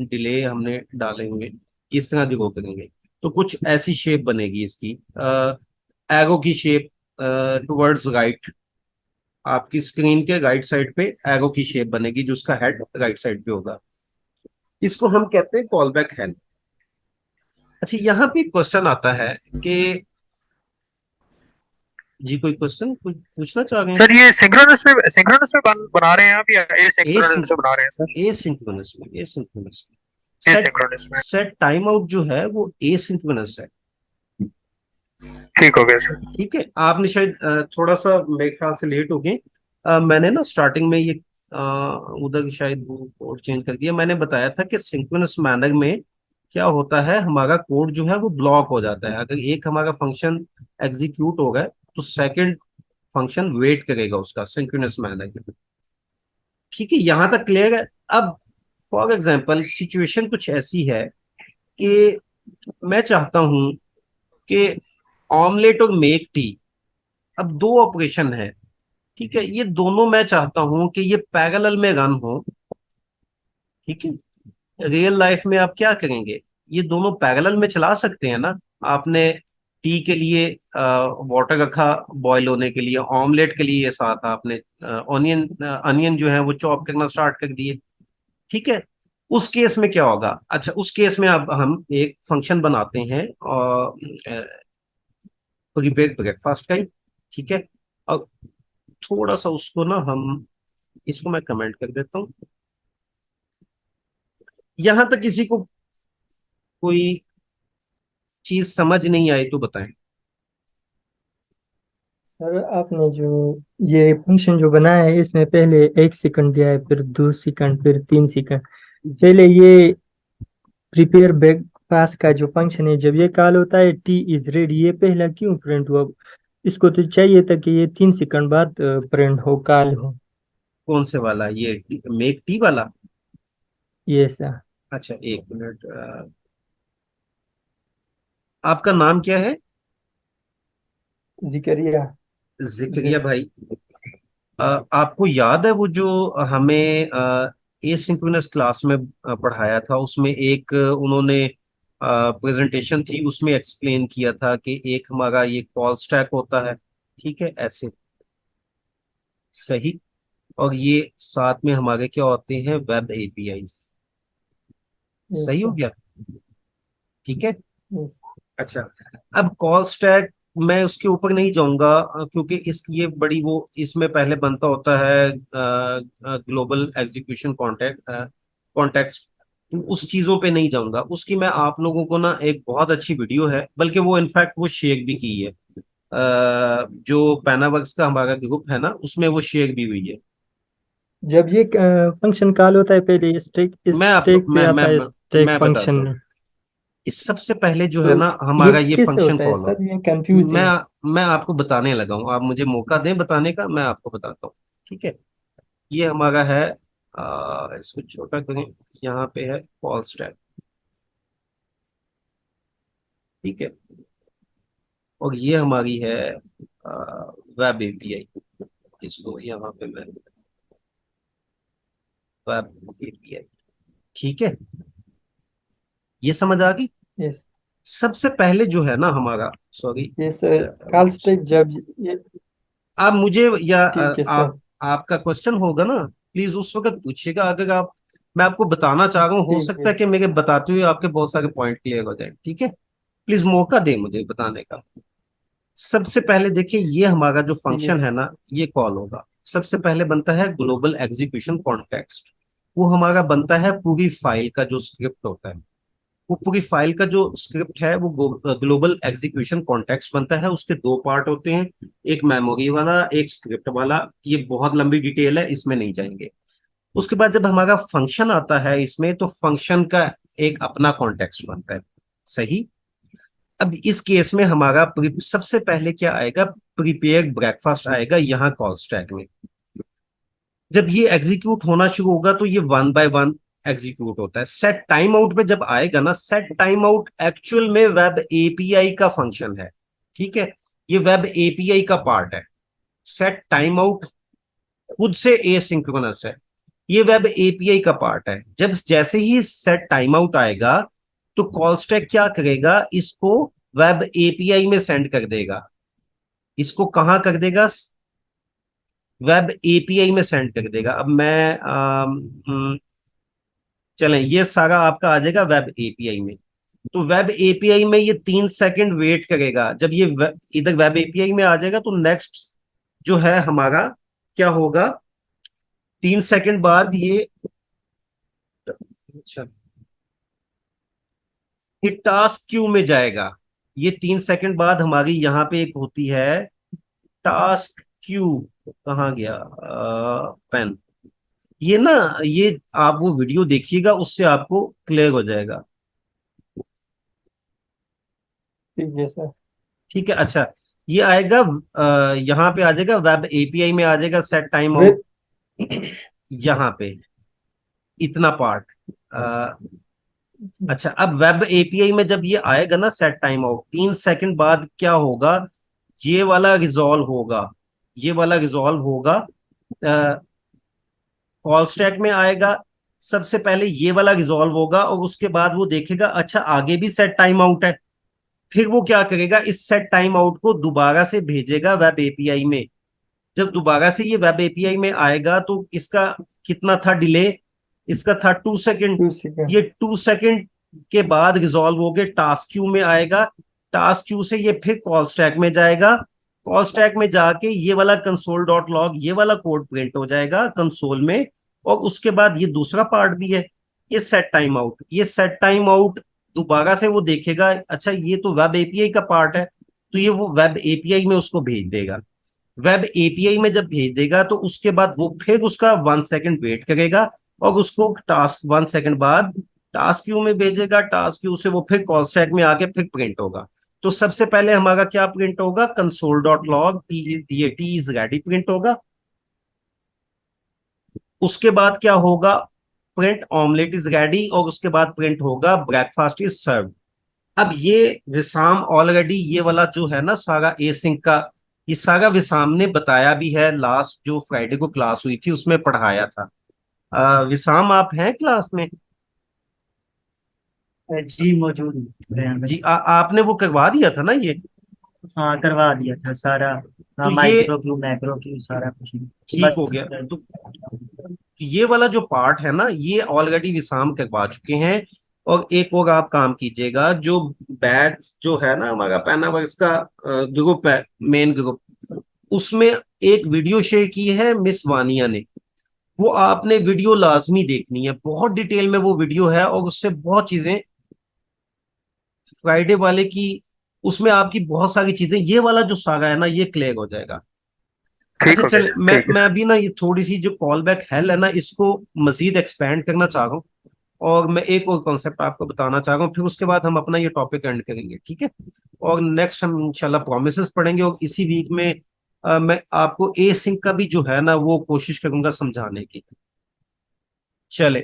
डिले हमने डाले हुए, इस तरह ग्रो करेंगे। तो कुछ ऐसी शेप बनेगी इसकी, एरो की शेप, टुवर्ड्स राइट। आपकी स्क्रीन के राइट साइड पे एरो की शेप बनेगी, जो उसका हेड राइट साइड पे होगा। इसको हम कहते हैं कॉल बैक हेल्प। अच्छा, यहाँ पे क्वेश्चन आता है कि जी, कोई क्वेश्चन कुछ पूछना चाह रहे हैं? सर ये सिंक्रोनस में बना रहे हैं आप या ए एसिंक्रोनस में बना रहे हैं सर? एसिंक्रोनस में, एसिंक्रोनस में सेट एसिंक्रोनस में। सेट टाइम आउट जो है वो एसिंक्रोनस है। ठीक हो गया सर। ठीक है, आपने शायद थोड़ा सा मेरे ख्याल से लेट हो गए। मैंने ना स्टार्टिंग में ये उधर शायद वो कोड चेंज कर दिया। मैंने बताया था कि सिंक्रोनस मैनर में क्या होता है, हमारा कोड जो है वो ब्लॉक हो जाता है। अगर एक हमारा फंक्शन एग्जीक्यूट हो गया तो सेकंड फंक्शन वेट करेगा उसका, सिंक्रोनस मैनर में। ठीक है, यहां तक क्लियर है। अब फॉर एग्जाम्पल सिचुएशन कुछ ऐसी है कि मैं चाहता हूं कि ऑमलेट और मेक टी, अब दो ऑपरेशन है, ठीक है, ये दोनों मैं चाहता हूं कि ये पैरेलल में रन हो। ठीक है, रियल लाइफ में आप क्या करेंगे, ये दोनों पैरेलल में चला सकते हैं ना। आपने टी के लिए वाटर रखा बॉईल होने के लिए, ऑमलेट के लिए साथ आपने ऑनियन अनियन जो है वो चॉप करना स्टार्ट कर दिए। ठीक है, उस केस में क्या होगा? अच्छा, उस केस में अब हम एक फंक्शन बनाते हैं और प्रीपेड ब्रेकफास्ट का ही। ठीक है, और थोड़ा सा उसको ना हम, इसको मैं कमेंट कर देता हूँ। यहां तक किसी को कोई चीज समझ नहीं आई तो बताएं। सर आपने जो ये फंक्शन जो बनाया है इसमें पहले 1 सेकंड दिया है, फिर 2 सेकंड, फिर 3 सेकंड। जी, पहले ये प्रिपेयर ब्रेकफास्ट का जो फंक्शन है, जब ये कॉल होता है टी इज रेडी, ये पहला क्यों प्रिंट हुआ? इसको तो चाहिए था कि ये 3 सेकंड बाद प्रिंट हो, कॉल हो। कौन से वाला, ये मेक टी वाला? ये सर। अच्छा, एक मिनट, आपका नाम क्या है? जिक्रिया। जिक्रिया जिक भाई। आपको याद है वो जो हमें एसिंक्रोनस क्लास में पढ़ाया था, उसमें एक उन्होंने प्रेजेंटेशन थी, उसमें एक्सप्लेन किया था कि एक हमारा ये कॉल स्टैक होता है, ठीक है, ऐसे, सही। और ये साथ में हमारे क्या होते हैं, वेब एपीआईज। यस सही हो सर। गया? ठीक है। यस। अच्छा, अब कॉल स्टैक मैं उसके ऊपर नहीं जाऊंगा, क्योंकि इस ये बड़ी वो इसमें पहले बनता होता है ग्लोबल एग्जीक्यूशन कॉन्टेक्स्ट। उस चीजों पे नहीं जाऊंगा, उसकी मैं आप लोगों को ना एक बहुत अच्छी वीडियो है, बल्कि वो इनफैक्ट वो शेयर भी की है, जो पैनावर्क्स का हमारा ग्रुप है ना उसमें वो शेयर भी हुई है। जब ये फंक्शन कॉल होता है पहले स्टैक, इस मैं आपको स्टैक पे आता है स्टैक मैं बताता फंक्शन। हूँ। इस सबसे पहले जो है तो ना ये हमारा ये कैसे फंक्शन होता है कॉल हो। सर, ये कंफ्यूजिंग मैं है। मैं आपको बताने लगा हूँ, आप मुझे मौका दें बताने का, मैं आपको बताता हूँ। ठीक है, ये हमारा है, इसको छोटा करें, यहाँ पे है कॉल स्टैक। ठीक है, और ये हमारी है वेब एपीआई। इसको यहाँ पे मैं वेब एपीआई। ठीक है, ये समझ आ गई। यस। सबसे पहले जो है ना हमारा, sorry, yes sir, call stack जब ये, आप मुझे या ठीक है सर। आप आपका क्वेश्चन होगा ना, प्लीज उस वक्त पूछिएगा। अगर आप, मैं आपको बताना चाह रहा हूँ, हो ठीक सकता है है कि मेरे बताते हुए आपके बहुत सारे पॉइंट क्लियर हो जाए। ठीक है, प्लीज मौका दें मुझे बताने का। सबसे पहले देखिए, ये हमारा जो ठीक है फंक्शन है ना, ये कॉल होगा। सबसे पहले बनता है ग्लोबल एग्जीक्यूशन कॉन्टेक्स्ट। वो हमारा बनता है पूरी फाइल का जो स्क्रिप्ट होता है, वो पूरी फाइल का जो स्क्रिप्ट है वो ग्लोबल एग्जीक्यूशन कॉन्टेक्स्ट बनता है। उसके दो पार्ट होते हैं, एक मेमोरी वाला, एक स्क्रिप्ट वाला। ये बहुत लंबी डिटेल है, इसमें नहीं जाएंगे। उसके बाद जब हमारा फंक्शन आता है इसमें, तो फंक्शन का एक अपना कॉन्टेक्स्ट बनता है। सही। अब इस केस में हमारा सबसे पहले क्या आएगा, प्रिपेयर ब्रेकफास्ट आएगा यहाँ कॉल स्टैक में। जब ये एग्जीक्यूट होना शुरू होगा तो ये वन बाय वन एग्जीक्यूट होता है। सेट टाइम आउट पे जब आएगा ना, सेट टाइम आउट एक्चुअल में वेब एपीआई का फंक्शन है। ठीक है, ये वेब एपीआई का पार्ट है। सेट टाइम आउट खुद से एसिंक्रोनस है, ये वेब एपीआई का पार्ट है। जब जैसे ही सेट टाइम आउट आएगा, तो कॉल स्टैक क्या करेगा, इसको वेब एपीआई में सेंड कर देगा। इसको कहां कर देगा, वेब एपीआई में सेंड कर देगा। अब मैं चलें, ये सारा आपका आ जाएगा वेब एपीआई में। तो वेब एपीआई में ये 3 सेकंड वेट करेगा। जब ये इधर वेब एपीआई में आ जाएगा, तो नेक्स्ट जो है हमारा क्या होगा, 3 सेकंड बाद ये, अच्छा, ये टास्क क्यू में जाएगा। ये 3 सेकंड बाद हमारी यहाँ पे एक होती है टास्क क्यू। कहाँ गया पेन, ये ना, ये आप वो वीडियो देखिएगा, उससे आपको क्लियर हो जाएगा। ठीक है सर। ठीक है, अच्छा, ये आएगा, यहाँ पे आ जाएगा, वेब एपीआई में आ जाएगा सेट टाइम आउट, वेब। यहाँ पे इतना पार्ट। अच्छा, अब वेब एपीआई में जब ये आएगा ना सेट टाइम आउट, 3 सेकंड बाद क्या होगा, ये वाला रिजॉल्व होगा। ये वाला रिजॉल्व होगा, कॉल स्टैक में आएगा। सबसे पहले ये वाला रिजॉल्व होगा, और उसके बाद वो देखेगा अच्छा आगे भी सेट टाइम आउट है। फिर वो क्या करेगा, इस सेट टाइम आउट को दोबारा से भेजेगा वेब एपीआई में। जब दोबारा से ये वेब एपीआई में आएगा, तो इसका कितना था डिले, इसका था 2 सेकंड। 2 सेकंड। ये 2 सेकंड के बाद रिजॉल्व होके टास्क क्यू में आएगा। टास्क क्यू से ये फिर कॉल स्टैक में जाएगा। कॉल स्टैक में जाके ये वाला कंसोल डॉट लॉग, ये वाला कोड प्रिंट हो जाएगा कंसोल में। और उसके बाद ये दूसरा पार्ट भी है, ये सेट टाइम आउट। ये सेट टाइम आउट दोबारा से वो देखेगा, अच्छा ये तो वेब एपीआई का पार्ट है, तो ये वो वेब एपीआई में उसको भेज देगा। वेब एपीआई में जब भेज देगा, तो उसके बाद वो फिर उसका 1 सेकंड वेट करेगा, और उसको टास्क 1 सेकंड बाद टास्क क्यू में भेजेगा। टास्क क्यू से वो फिर कॉल स्टैक में आके फिर प्रिंट होगा। तो सबसे पहले हमारा क्या प्रिंट होगा, कंसोल डॉट लॉग, ये टी इज रेडी प्रिंट होगा। उसके बाद क्या होगा, प्रिंट ऑमलेट इज रेडी, और उसके बाद प्रिंट होगा ब्रेकफास्ट इज सर्व। अब ये विसाम ऑलरेडी ये वाला जो है ना सारा एसिंक का, ये सारा विसाम ने बताया भी है, लास्ट जो फ्राइडे को क्लास हुई थी उसमें पढ़ाया था। विसाम आप हैं क्लास में? जी मौजूद है यहाँ पे। जी, आपने वो करवा दिया था ना ये? हाँ करवा दिया था सारा। तो हाँ ये माइक्रो क्यू मैक्रो क्यू सारा कुछ ठीक हो बस। गया। तो ये वाला जो पार्ट है ना, ये ऑलरेडी विसाम करवा चुके हैं। और एक और आप काम कीजिएगा, जो बैच जो है ना हमारा पैनावर्स का ग्रुप है, मेन ग्रुप, उसमें एक वीडियो शेयर की है मिस वानिया ने। वो आपने वीडियो लाजमी देखनी है, बहुत डिटेल में वो वीडियो है, और उससे बहुत चीजें फ्राइडे वाले की, उसमें आपकी बहुत सारी चीजें, ये वाला जो सारा है ना ये क्लियर हो जाएगा। अच्छा ठीक हो गया चल, सर, मैं ठीक है मैं सर। अभी ना ये थोड़ी सी जो कॉल बैक हेल है ना, इसको मजीद एक्सपेंड करना चाह रहा हूँ, और मैं एक और कॉन्सेप्ट आपको बताना चाह रहा हूँ, फिर उसके बाद हम अपना ये टॉपिक एंड करेंगे, ठीक है। और नेक्स्ट हम इंशाल्लाह प्रोमिसेस पढ़ेंगे, और इसी वीक में मैं आपको ए सिंक का भी जो है ना वो कोशिश करूंगा समझाने की। चले,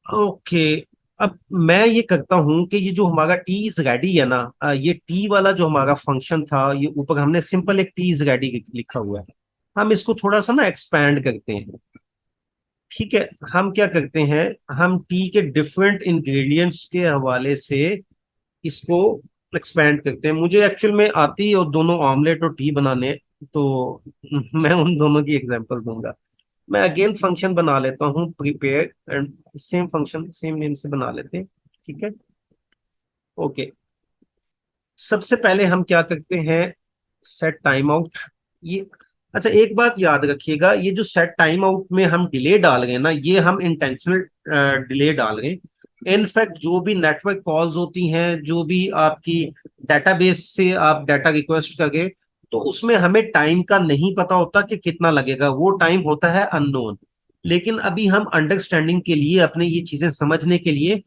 ओके। अब मैं ये करता हूं कि ये जो हमारा टी इज रेडी है ना, ये टी वाला जो हमारा फंक्शन था, ये ऊपर हमने सिंपल एक टी इज रेडी लिखा हुआ है, हम इसको थोड़ा सा ना एक्सपैंड करते हैं, ठीक है। हम क्या करते हैं, हम टी के डिफरेंट इंग्रेडिएंट्स के हवाले से इसको एक्सपैंड करते हैं। मुझे एक्चुअल में आती है और दोनों ऑमलेट और टी बनाने, तो मैं उन दोनों की एग्जांपल दूंगा। मैं अगेन फंक्शन बना लेता हूँ prepare, and same function same name से बना लेते हैं, ठीक है। ओके, सबसे पहले हम क्या करते हैं, सेट टाइम आउट। ये, अच्छा एक बात याद रखिएगा, ये जो सेट टाइम आउट में हम डिले डाल रहे हैं ना, ये हम इंटेंशनल डिले डाल रहे हैं। इनफैक्ट जो भी नेटवर्क कॉल्स होती हैं, जो भी आपकी डेटाबेस से आप डाटा रिक्वेस्ट करें, तो उसमें हमें टाइम का नहीं पता होता कि कितना लगेगा, वो टाइम होता है अननोन। लेकिन अभी हम अंडरस्टैंडिंग के लिए, अपने ये चीजें समझने के लिए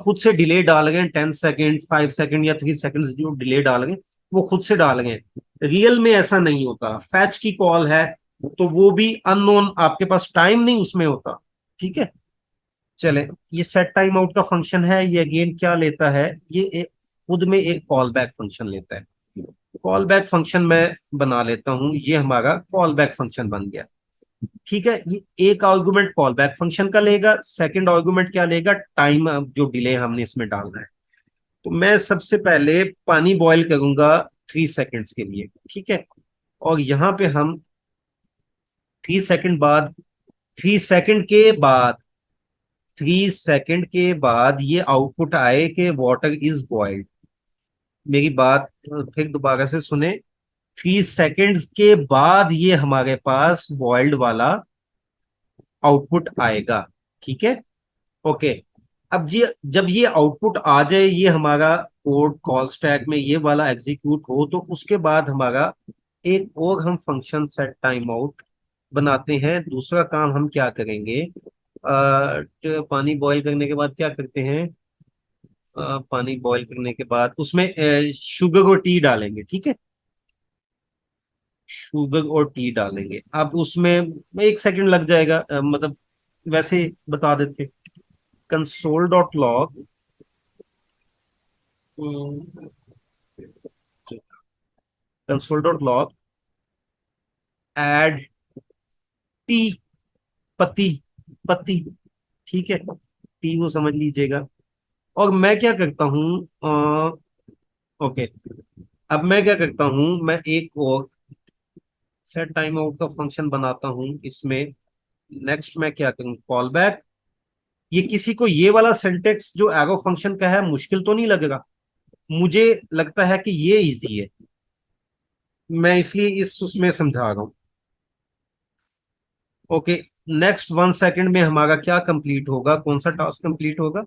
खुद से डिले डाल गए, 10 सेकेंड, 5 सेकेंड या 3 सेकेंड जो डिले डाल गए, वो खुद से डाल गए। रियल में ऐसा नहीं होता, फैच की कॉल है तो वो भी अननोन, आपके पास टाइम नहीं उसमें होता, ठीक है। चले, ये सेट टाइम आउट का फंक्शन है, ये अगेन क्या लेता है, ये खुद में एक कॉल बैक फंक्शन लेता है। कॉल बैक फंक्शन मैं बना लेता हूं, ये हमारा कॉल बैक फंक्शन बन गया, ठीक है। ये एक आर्गुमेंट कॉल बैक फंक्शन का लेगा, सेकंड आर्गुमेंट क्या लेगा, टाइम जो डिले हमने इसमें डालना है। तो मैं सबसे पहले पानी बॉईल करूंगा 3 सेकेंड्स के लिए, ठीक है। और यहाँ पे हम 3 सेकेंड बाद, 3 सेकेंड के बाद, 3 सेकेंड के बाद ये आउटपुट आए कि वाटर इज बॉइल्ड। मेरी बात फिर दोबारा से सुने, 3 सेकेंड्स के बाद ये हमारे पास बॉइल्ड वाला आउटपुट आएगा, ठीक है। ओके, अब ये जब ये आउटपुट आ जाए, ये हमारा कोड कॉल स्टैक में ये वाला एग्जीक्यूट हो, तो उसके बाद हमारा एक और हम फंक्शन सेट टाइम आउट बनाते हैं। दूसरा काम हम क्या करेंगे, तो पानी बॉईल करने के बाद क्या करते हैं, पानी बॉईल करने के बाद उसमें शुगर और टी डालेंगे, ठीक है। शुगर और टी डालेंगे, अब उसमें 1 सेकंड लग जाएगा, मतलब वैसे बता देते, console dot log, console dot log Ed T, पति, पति, ठीक है, टी वो समझ लीजिएगा। और मैं क्या करता हूँ, ओके, अब मैं क्या करता हूँ, मैं एक और सेट टाइम आउट का फंक्शन बनाता हूँ इसमें। नेक्स्ट मैं क्या करूँ, कॉल बैक। ये किसी को ये वाला सिंटेक्स जो एरो फंक्शन का है मुश्किल तो नहीं लगेगा, मुझे लगता है कि ये इजी है, मैं इसलिए इस उसमें समझा रहा हूँ। ओके, नेक्स्ट 1 सेकंड में हमारा क्या कंप्लीट होगा, कौन सा टास्क कंप्लीट होगा,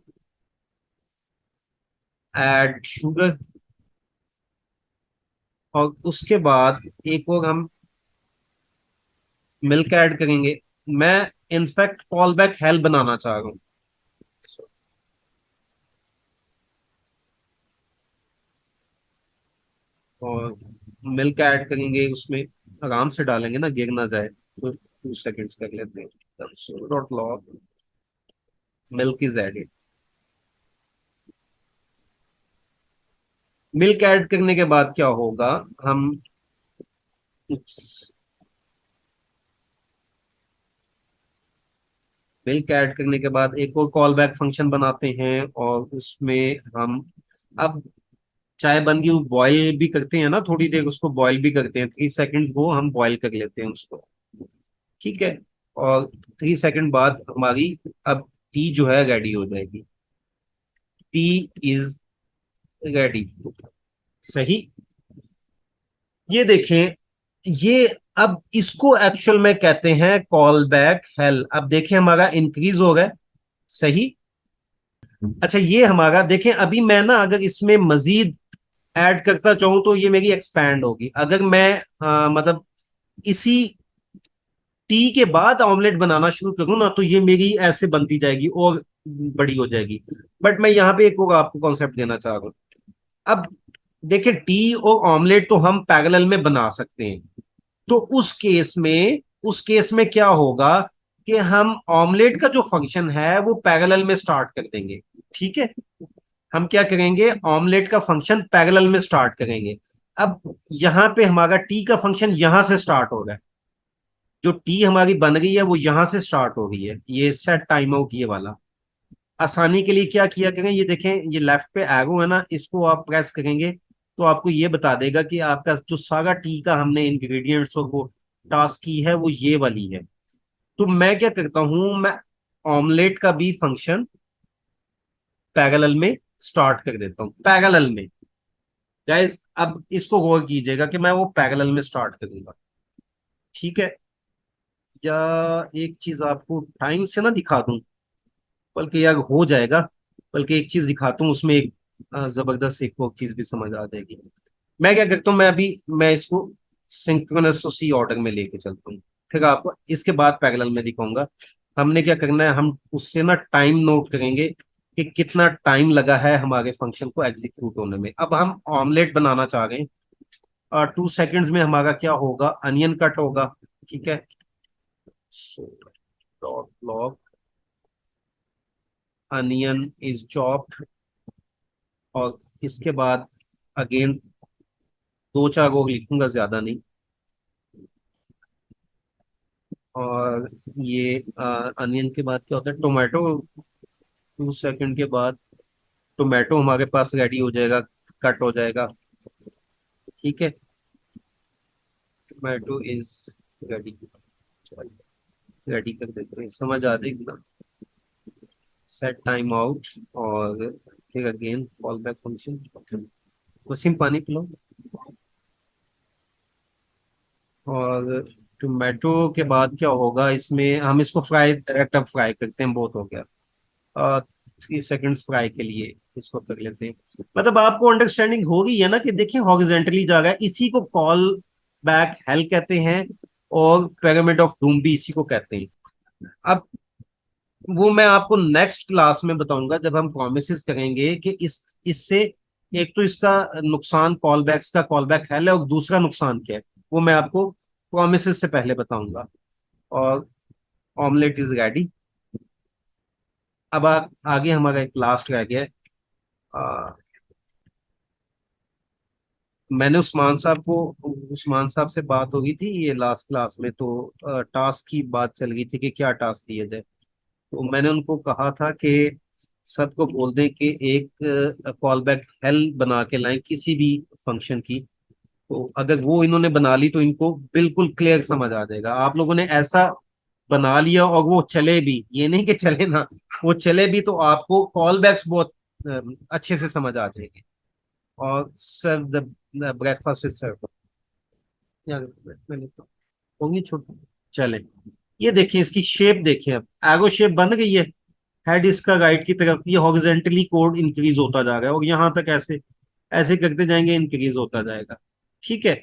ऐड शुगर। और उसके बाद एक और हम मिल्क ऐड करेंगे। मैं इनफैक्ट कॉल बैक हेल बनाना चाह रहा हूँ, और मिल्क ऐड करेंगे उसमें, आराम से डालेंगे ना, गिर ना जाए, तो 2 सेकेंड्स कर लेते हैं, dot log milk is added. Milk add करने के बाद क्या होगा, हम मिल्क ऐड करने के बाद एक और कॉल बैक फंक्शन बनाते हैं, और उसमें हम अब चाय बन गई, बॉईल भी करते हैं ना, थोड़ी देर उसको बॉईल भी करते हैं, 3 सेकेंड्स वो हम बॉईल कर लेते हैं उसको, ठीक है। और 3 सेकेंड बाद हमारी, अब टी जो है रेडी हो जाएगी। T is ready. सही। ये देखें, ये अब इसको एक्चुअल में कहते हैं कॉल बैक हेल। अब देखें हमारा इंक्रीज हो गया। सही। अच्छा, ये हमारा देखें, अभी मैं ना अगर इसमें मजीद ऐड करता चाहूं तो ये मेरी एक्सपैंड होगी। अगर मैं मतलब इसी टी के बाद ऑमलेट बनाना शुरू करूं ना, तो ये मेरी ऐसे बनती जाएगी और बड़ी हो जाएगी। बट मैं यहाँ पे एक और आपको कॉन्सेप्ट देना चाह रहा हूं। अब देखिए, टी और ऑमलेट तो हम पैरेलल में बना सकते हैं। तो उस केस में क्या होगा कि हम ऑमलेट का जो फंक्शन है वो पैरेलल में स्टार्ट कर देंगे। ठीक है। हम क्या करेंगे, ऑमलेट का फंक्शन पैरेलल में स्टार्ट करेंगे। अब यहां पे हमारा टी का फंक्शन यहां से स्टार्ट हो रहा है। जो टी हमारी बन गई है वो यहां से स्टार्ट हो गई है, ये सेट टाइम आउट ये वाला। आसानी के लिए क्या किया करें, ये देखें, ये लेफ्ट पे एरो है ना, इसको आप प्रेस करेंगे तो आपको ये बता देगा कि आपका जो सारा टी का हमने इंग्रेडिएंट्स और वो टास्क की है वो ये वाली है। तो मैं क्या करता हूं, मैं ऑमलेट का भी फंक्शन पैरेलल में स्टार्ट कर देता हूं, पैरेलल में। गाइस अब इसको गौर कीजिएगा कि मैं वो पैरेलल में स्टार्ट करूंगा। ठीक है। या एक चीज आपको टाइम से ना दिखा दूं, बल्कि यार हो जाएगा। बल्कि एक चीज दिखाता हूँ, उसमें एक जबरदस्त एक और चीज भी समझ आ जाएगी। मैं क्या करता हूँ, मैं इसको सिंक्रोनस उसी ऑर्डर में लेके चलता हूँ। फिर आपको इसके बाद पैरेलल में दिखाऊंगा। हमने क्या करना है, हम उससे ना टाइम नोट करेंगे कि कितना टाइम लगा है हमारे फंक्शन को एग्जीक्यूट होने में। अब हम ऑमलेट बनाना चाह रहे हैं, और 2 सेकेंड्स में हमारा क्या होगा, अनियन कट होगा। ठीक है। So dot log onion is chopped, और इसके बाद अगेन 2-4 और लिखूंगा, ज्यादा नहीं। और ये अनियन के बाद क्या होता है, टोमेटो। 2 सेकंड के बाद टोमेटो हमारे पास रेडी हो जाएगा, कट हो जाएगा। ठीक है। Tomato is ready. रेडी कर देते हैं, समझ आ जाएगी ना। सेट टाइम आउट, और फिर again call back function. Wasim पानी पिलो। और टोमेटो के बाद क्या होगा, इसमें हम इसको फ्राई, डायरेक्ट अब फ्राई करते हैं, बहुत हो गया। 3 सेकेंड्स फ्राई के लिए इसको कर लेते हैं। मतलब आपको अंडरस्टैंडिंग हो गई है ना कि देखिए हॉरिजेंटली जा रहा है, इसी को कॉल बैक हेल कहते हैं, और पिरामिड ऑफ डूम भी इसी को कहते हैं। अब वो मैं आपको नेक्स्ट क्लास में बताऊंगा, जब हम प्रोमिस करेंगे कि इस इससे एक तो इसका नुकसान कॉल बैक्स का कॉल बैक हेल है, और दूसरा नुकसान क्या है वो मैं आपको प्रोमिस से पहले बताऊंगा। और ऑमलेट इज रेडी। अब आगे हमारा एक लास्ट रह गया है। आ, मैंने उस्मान साहब से बात हो गई थी ये लास्ट क्लास में, तो टास्क की बात चल गई थी कि क्या टास्क दिया जाए। तो मैंने उनको कहा था कि सबको बोल दें कि एक कॉल बैक हेल बना के लाएं किसी भी फंक्शन की। तो अगर वो इन्होंने बना ली तो इनको बिल्कुल क्लियर समझ आ जाएगा। आप लोगों ने ऐसा बना लिया और वो चले भी, ये नहीं कि चले ना, वो चले भी, तो आपको कॉल बैक्स बहुत अच्छे से समझ आ जाएंगे। और सर्व द ब्रेकफास्ट इज सर्व। होंगी छोटी। चले, ये देखिए इसकी शेप देखिए, अब एगो शेप बन गई है। हेड इसका राइट की तरफ, ये हॉरिजेंटली कोड इंक्रीज होता जा रहा है, और यहां तक ऐसे ऐसे करते जाएंगे, इंक्रीज होता जाएगा। ठीक है।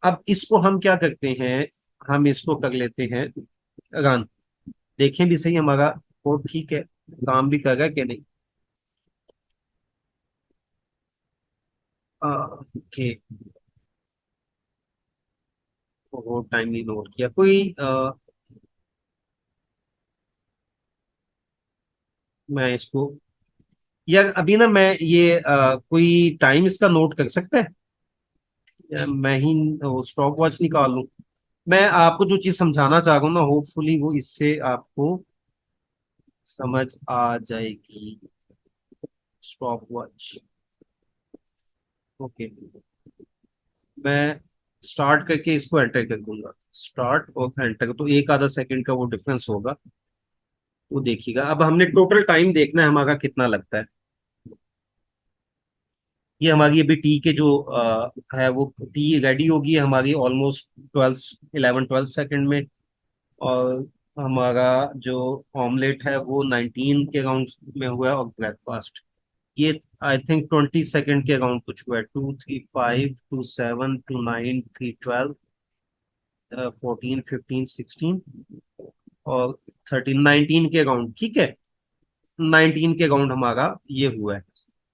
अब इसको हम क्या करते हैं, हम इसको कर लेते हैं रन। देखें भी सही हमारा कोड ठीक है, काम भी कर रहा है कि नहीं। ओके। वो टाइम नहीं नोट किया कोई। मैं इसको, यार अभी ना मैं ये कोई टाइम इसका नोट कर सकता है, या मैं ही स्टॉप वॉच निकाल लूं। मैं आपको जो चीज समझाना चाह रहा हूँ ना, होपफुली वो इससे आपको समझ आ जाएगी। Stop watch. ओके। मैं स्टार्ट करके इसको एंटर कर दूंगा, स्टार्ट और एंटर, तो 1 आधा सेकंड का वो डिफरेंस होगा। वो देखिएगा। अब हमने टोटल टाइम देखना है हमारा कितना लगता है। ये हमारी अभी टी के जो है वो टी रेडी होगी हमारी ऑलमोस्ट 12 11 12 सेकंड में। और हमारा जो ऑमलेट है वो 19 के अराउंड में हुआ है। और ब्रेकफास्ट ये आई थिंक 20 सेकंड के अराउंड कुछ हुआ है। 2 3 5 2 7 2 9 3 12 14 15 16 और 13 19 के अराउंड। ठीक है, 19 के अराउंड हमारा ये हुआ है।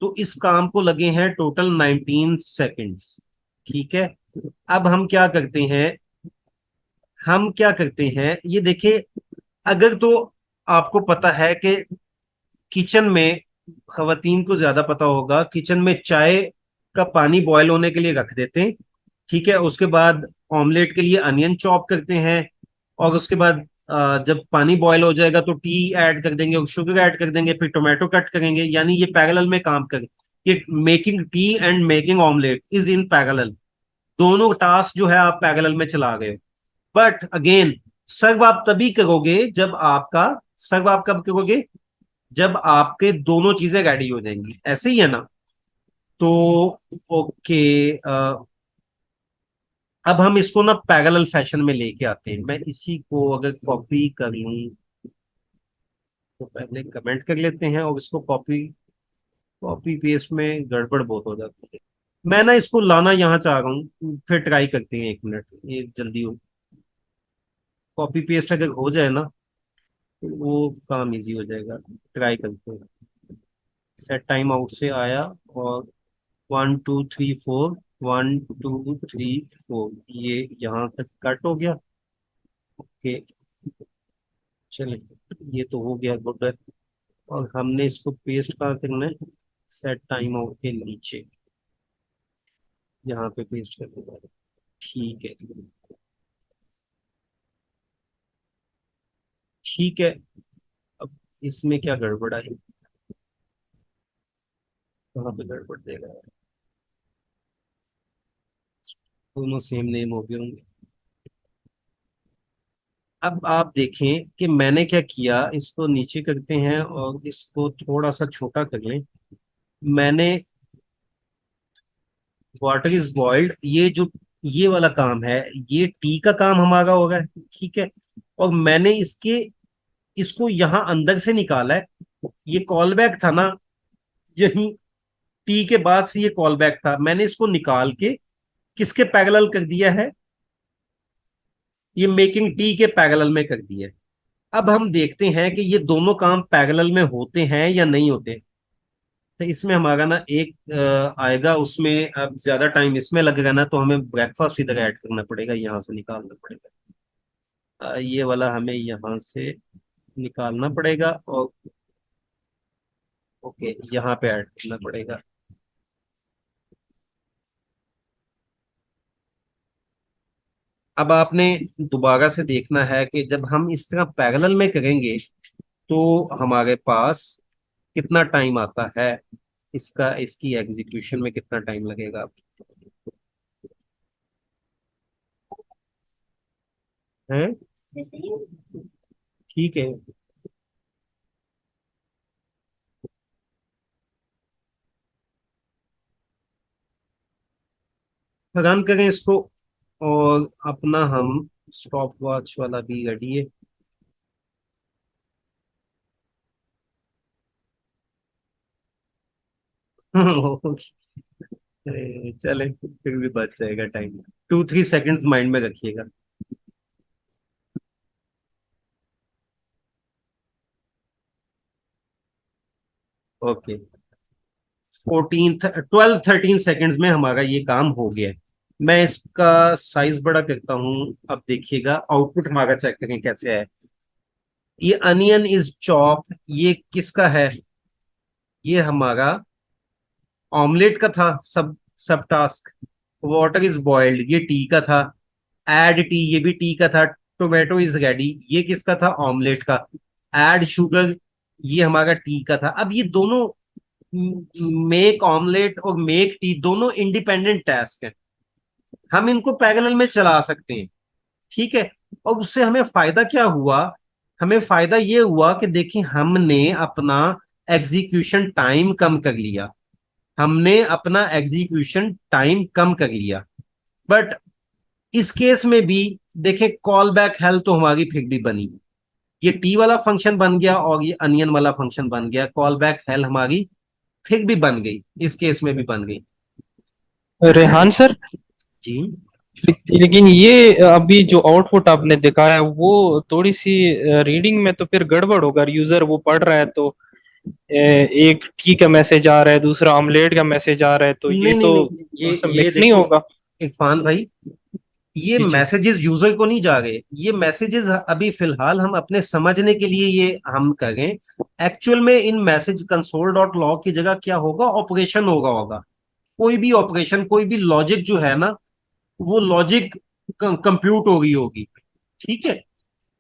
तो इस काम को लगे हैं टोटल 19 सेकेंड्स। ठीक है, अब हम क्या करते हैं ये देखिए। अगर तो आपको पता है कि किचन में, खवातीन को ज्यादा पता होगा, किचन में चाय का पानी बॉयल होने के लिए रख देते हैं। ठीक है, उसके बाद ऑमलेट के लिए अनियन चॉप करते हैं। और उसके बाद जब पानी बॉयल हो जाएगा तो टी ऐड कर देंगे और शुगर ऐड कर देंगे, फिर टोमेटो कट करेंगे। यानी ये पैरेलल में काम कर, ये making tea and making omelette is in parallel. दोनों टास्क जो है आप पैरेलल में चला गए हो। बट अगेन, सर्व आप तभी करोगे जब आपका, सर्व आप कब करोगे, जब आपके दोनों चीजें रेडी हो जाएंगी। ऐसे ही है ना? तो ओके, अब हम इसको ना पैरेलल फैशन में लेके आते हैं। मैं इसी को अगर कॉपी कर लूं तो पहले कमेंट कर लेते हैं, और इसको कॉपी कॉपी पेस्ट में गड़बड़ बहुत हो जाती है। मैं ना इसको लाना यहाँ चाह रहा हूँ, फिर ट्राई करते हैं। 1 मिनट, ये जल्दी हो। कॉपी पेस्ट अगर हो जाए ना तो वो काम इजी हो जाएगा। ट्राई करते हैं। सेट टाइम आउट से आया और 1 2 3 4, 1 2 3 4, ये यहाँ तक कट हो गया। ओके, चलिए ये तो हो गया, गुड है। और हमने इसको पेस्ट कहाँ करना है? सेट टाइम आउट के नीचे यहाँ पे पेस्ट कर देना है। ठीक है, ठीक है। अब इसमें क्या गड़बड़ आई? कहाँ पे गड़बड़ देगा? दोनों सेम नेम हो गए होंगे। अब आप देखें कि मैंने क्या किया। इसको नीचे करते हैं और इसको थोड़ा सा छोटा कर लें। मैंने वाटर इज बॉइल्ड, ये जो ये वाला काम है, ये टी का काम हमारा होगा। ठीक है, और मैंने इसको यहाँ अंदर से निकाला है। ये कॉल बैक था ना, यही टी के बाद से ये कॉल बैक था। मैंने इसको निकाल के किसके पैरेलल कर दिया है? ये मेकिंग टी के पैरेलल में कर दिया है। अब हम देखते हैं कि ये दोनों काम पैरेलल में होते हैं या नहीं होते। तो इसमें हमारा ना एक आएगा, उसमें अब ज्यादा टाइम इसमें लगेगा ना, तो हमें ब्रेकफास्ट इधर ऐड करना पड़ेगा, यहाँ से निकालना पड़ेगा। ये वाला हमें यहाँ से निकालना पड़ेगा और ओके यहाँ पे ऐड करना पड़ेगा। अब आपने दोबारा से देखना है कि जब हम इस तरह पैरेलल में करेंगे तो हमारे पास कितना टाइम आता है, इसकी एग्जीक्यूशन में कितना टाइम लगेगा। है, ठीक है। रन करें इसको, और अपना हम स्टॉप वॉच वाला भी रेडी है। चले, फिर भी बच जाएगा टाइम। 2 3 सेकंड माइंड में रखिएगा। ओके, 12 13 सेकंड्स में हमारा ये काम हो गया है। मैं इसका साइज बड़ा करता हूँ। अब देखिएगा आउटपुट हमारा, चेक करें कैसे है। ये अनियन इज चॉप, ये किसका है? ये हमारा ऑमलेट का था। सब सब टास्क। वाटर इज बॉइल्ड, ये टी का था। एड टी, ये भी टी का था। टोमेटो इज रेडी, ये किसका था? ऑमलेट का। एड शुगर, ये हमारा टी का था। अब ये दोनों, मेक ऑमलेट और मेक टी, दोनों इंडिपेंडेंट टास्क है। हम इनको पैरेलल में चला सकते हैं। ठीक है, और उससे हमें फायदा क्या हुआ हमें फायदा ये हुआ कि देखिए हमने अपना एग्जीक्यूशन टाइम कम कर लिया, हमने अपना एग्जीक्यूशन टाइम कम कर लिया। बट इस केस में भी देखें, कॉल बैक हेल्प तो हमारी फिर भी बनी, ये टी वाला फंक्शन बन गया और ये अनियन वाला फंक्शन बन गया, कॉल बैक हेल्प हमारी फिर भी बन गई, इस केस में भी बन गई। रेहान सर, जी लेकिन ये अभी जो आउटपुट आपने दिखाया वो थोड़ी सी रीडिंग में तो फिर गड़बड़ होगा। यूजर वो पढ़ रहा है तो एक टी का मैसेज आ रहा है, दूसरा ऑमलेट का मैसेज आ रहा है, तो ये नहीं नहीं तो नहीं, थोड़ा सा ये मिक्स नहीं देखो होगा? इरफान भाई, ये जी जी। मैसेजेस यूजर को नहीं जा रहे, ये मैसेजेस अभी फिलहाल हम अपने समझने के लिए ये हम करें। एक्चुअल में इन मैसेज कंसोल डॉट लॉग की जगह क्या होगा, ऑपरेशन होगा कोई भी ऑपरेशन, कोई भी लॉजिक जो है ना, वो लॉजिक कंप्यूट हो गई होगी। ठीक है,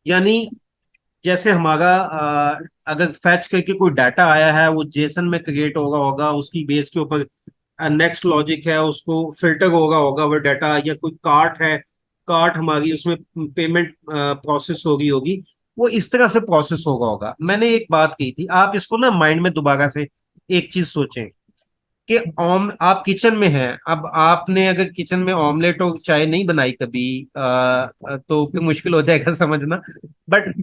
यानी जैसे हमारा अगर फैच करके कोई डाटा आया है, वो जेसन में क्रिएट होगा उसकी बेस के ऊपर नेक्स्ट लॉजिक है, उसको फिल्टर होगा वो डाटा, या कोई कार्ट है, कार्ट हमारी उसमें पेमेंट प्रोसेस होगी, वो इस तरह से प्रोसेस होगा। मैंने एक बात कही थी, आप इसको ना माइंड में दोबारा से एक चीज सोचें कि आप किचन में हैं, अब आपने अगर किचन में ऑमलेट और चाय नहीं बनाई कभी, तो फिर मुश्किल हो जाएगा समझना। बट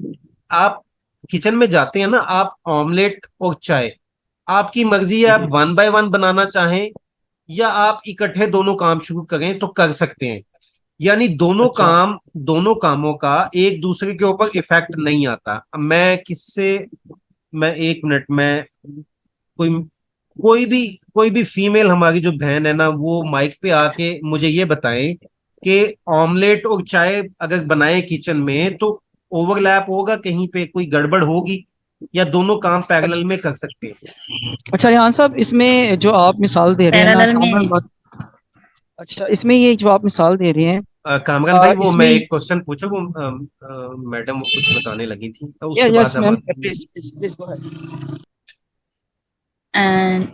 आप किचन में जाते हैं ना, आप ऑमलेट और चाय, आपकी मर्जी है, जी आप जी। वन बाय वन बनाना चाहें या आप इकट्ठे दोनों काम शुरू करें तो कर सकते हैं। यानी अच्छा। दोनों कामों का एक दूसरे के ऊपर इफेक्ट नहीं आता। अब मैं एक मिनट में, कोई कोई भी फीमेल हमारी जो बहन है ना, वो माइक पे आके मुझे ये बताएं कि ऑमलेट और चाय अगर बनाए किचन में तो ओवरलैप होगा, कहीं पे कोई गड़बड़ होगी, या दोनों काम पैरेलल अच्छा। में कर सकते हैं। अच्छा रेहान साहब, इसमें जो आप मिसाल दे रहे हैं ना, पैरेलल कॉमन में। बात। अच्छा, इसमें ये जो आप मिसाल दे रहे हैं, कामरान भाई, वो मैं इसमें। एक क्वेश्चन पूछा, वो मैडम वो कुछ बताने लगी थी, तो उसके यस बाद हम ma'am, please please please go ahead.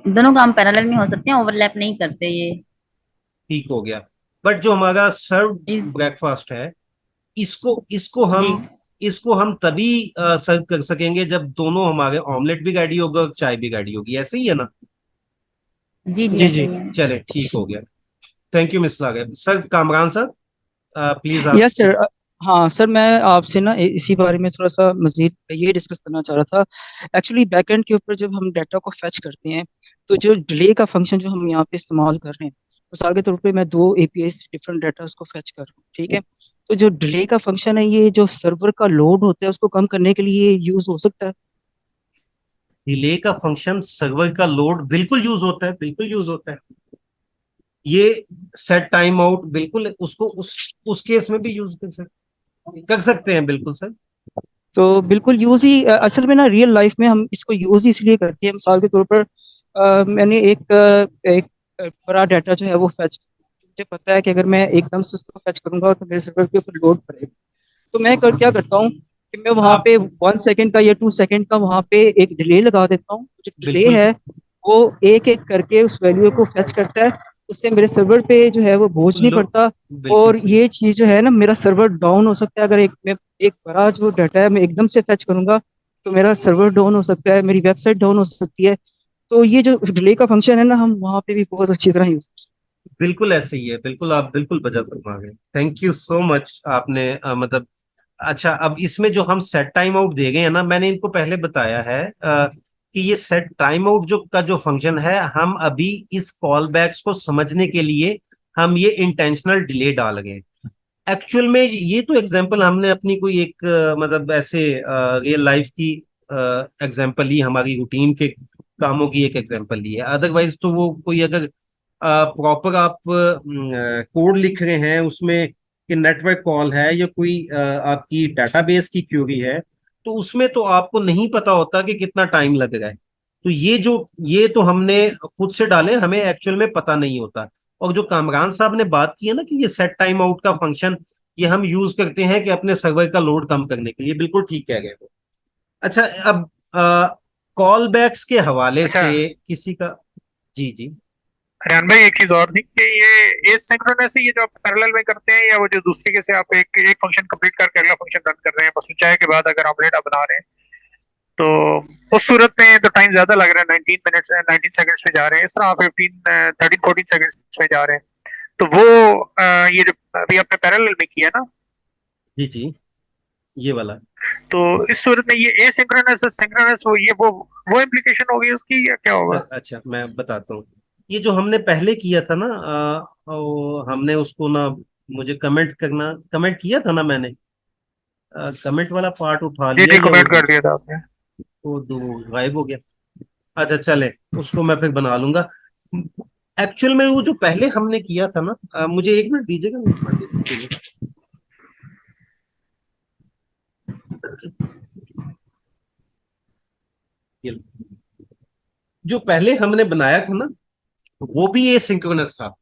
दोनों काम पैरेलल में हो सकते हैं, ओवरलैप नहीं करते ये। ठीक हो गया। बट जो हमारा सर्व इस- ब्रेकफास्ट है, इसको इसको जी हम इसको हम तभी सर्व कर सकेंगे जब दोनों हमारे ऑमलेट भी रेडी होगा और चाय भी रेडी होगी, ऐसे ही है ना? जी जी, जी ऐसे जी। ही है। चले, ठीक हो गया। थैंक यू मिस लागे सर, कामरान सर, प्लीज आप यस सर। कुछ। हाँ सर, मैं आपसे ना इसी बारे में थोड़ा सा मजीद ये डिस्कस करना चाह रहा था। एक्चुअली बैकएंड के ऊपर जब हम डाटा को फेच करते हैं, तो जो डिले का फंक्शन जो हम यहाँ पे इस्तेमाल कर रहे हैं, मिसाल के तौर पे मैं दो एपीआई डिफरेंट डाटा को फेच कर रहा हूँ, ठीक है? तो जो डिले का फंक्शन है, ये जो सर्वर का लोड होता है उसको कम करने के लिए यूज हो सकता है? डिले का फंक्शन सर्वर का लोड बिल्कुल यूज होता है, बिल्कुल यूज होता है। ये सेट टाइम आउट बिल्कुल उसको उस केस में भी यूज कर सकते हैं, बिल्कुल सर। तो बिल्कुल यूज ही असल में ना रियल लाइफ में हम इसको यूज ही इसलिए करते हैं। मिसाल के तौर पर मैंने एक बड़ा डाटा जो है वो फेच, मुझे पता है कि अगर मैं एकदम से उसको फेच करूंगा तो मेरे सर्वर के ऊपर लोड पड़ेगा। तो मैं क्या करता हूँ कि मैं वहाँ आप पे 1 सेकंड का या 2 सेकंड का वहाँ पे एक डिले लगा देता हूँ। जो डिले बिल्कुल है वो एक एक करके उस वैल्यू को फेच करता है, उससे मेरे सर्वर पे जो है वो बोझ नहीं लो पड़ता। बिल्कुल और सही। ये चीज़ जो है ना, मेरा सर्वर डाउन हो सकता है अगर एक बड़ा जो डाटा है मैं एकदम से फेच करूंगा, तो मेरा सर्वर डाउन हो सकता है, मेरी वेबसाइट डाउन हो सकती है। तो ये जो डिले का फंक्शन है ना, हम वहाँ पे भी बहुत अच्छी तरह यूज कर सकते बिल्कुल ऐसे ही है, बिल्कुल आप बिल्कुल बजा फरमा गए। थैंक यू सो मच, आपने मतलब अच्छा, अब इसमें जो हम सेट टाइम आउट दे गए हैं ना, मैंने इनको पहले बताया है कि ये सेट टाइम आउट जो का जो फंक्शन है, हम अभी इस कॉल बैक्स को समझने के लिए हम ये इंटेंशनल डिले डाल गए। एक्चुअल में ये तो एग्जांपल हमने अपनी कोई एक मतलब ऐसे रियल लाइफ की एग्जांपल ली, हमारी रूटीन के कामों की एक एग्जांपल ली है। अदरवाइज तो वो कोई अगर प्रॉपर आप कोड लिख रहे हैं उसमें कि नेटवर्क कॉल है या कोई आपकी डेटाबेस की क्यूरी है, तो उसमें तो आपको नहीं पता होता कि कितना टाइम लग रहा है। तो ये तो हमने खुद से डाले, हमें एक्चुअल में पता नहीं होता। और जो कामरान साहब ने बात की है ना कि ये सेट टाइम आउट का फंक्शन ये हम यूज करते हैं कि अपने सर्वर का लोड कम करने के लिए, बिल्कुल ठीक कह गए वो। अच्छा, अब कॉल बैक्स के हवाले अच्छा। से किसी का। जी जी हरियाण भाई एक चीज और थी कि ये एसिंक्रोनस है, ये जो आप पैरेलल में करते हैं, या वो जो दूसरे के से आप एक फंक्शन कंप्लीट करके अगला फंक्शन रन कर रहे हैं, मसलन चाय के बाद अगर ऑमलेट आप बना रहे हैं, तो उस सूरत में तो टाइम ज्यादा लग रहा है, 19 मिनट्स 19 सेकंड्स में जा रहे हैं, इस तरह आप 13-14 सेकंड्स में जा रहे हैं, तो वो ये जो अभी आपने पैरेलल में किया ना, जी जी, ये वाला। तो इस सूरत में ये एसिंक्रोनस सिंक्रोनस, वो इम्प्लीकेशन होगी उसकी, या क्या होगा? अच्छा, मैं बताता हूँ। ये जो हमने पहले किया था ना, हमने उसको ना, मुझे कमेंट किया था ना मैंने, कमेंट वाला पार्ट उठा जी लिया जी, या वो कमेंट कर दिया था आपने। वो दो गायब हो गया। अच्छा चले, उसको मैं फिर बना लूंगा। एक्चुअल में वो जो पहले हमने किया था ना, मुझे 1 मिनट दीजिएगा, मैं उठा देता हूँ। ये लो। जो पहले हमने बनाया था ना, वो भी ये सिंक्रोनस था।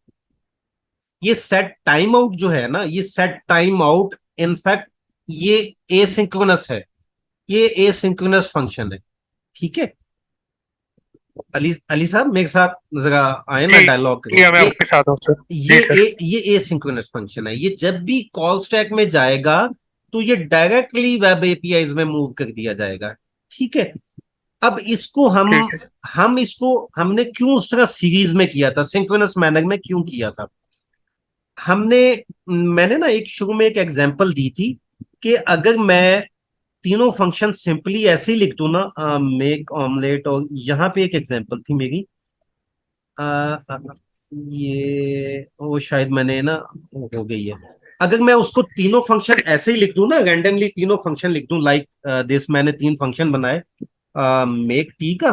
ये सेट टाइम आउट जो है ना, ये सेट टाइम आउट, इनफैक्ट ये एसिंक्रोनस है। ये एसिंक्रोनस फंक्शन है। ठीक है, अली अली साहब मेरे साथ जरा आए ना, जी डायलॉग करें। जी, मैं आपके साथ हूँ सर। जी सर। ये एसिंक्रोनस फंक्शन है। ये जब भी कॉल स्टैक में जाएगा तो ये डायरेक्टली वेब एपीआईज में मूव कर दिया जाएगा। ठीक है। अब इसको ठीक है सर। हम इसको हमने क्यों उस तरह सीरीज में किया था, सिंक्रोनस मैनर में क्यों किया था? हमने मैंने ना एक शुरू में एक एग्जांपल दी थी कि अगर मैं तीनों फंक्शन सिंपली ऐसे ही लिख दूं ना, मेक ऑमलेट, और यहाँ पे एक एग्जांपल थी मेरी, आ, आ, ये वो शायद मैंने ना, वो हो गई है। अगर मैं उसको तीनों फंक्शन ऐसे ही लिख दूं ना, रैंडमली तीनों फंक्शन लिख दूं, लाइक दिस, मैंने 3 फंक्शन बनाए मेक टी का।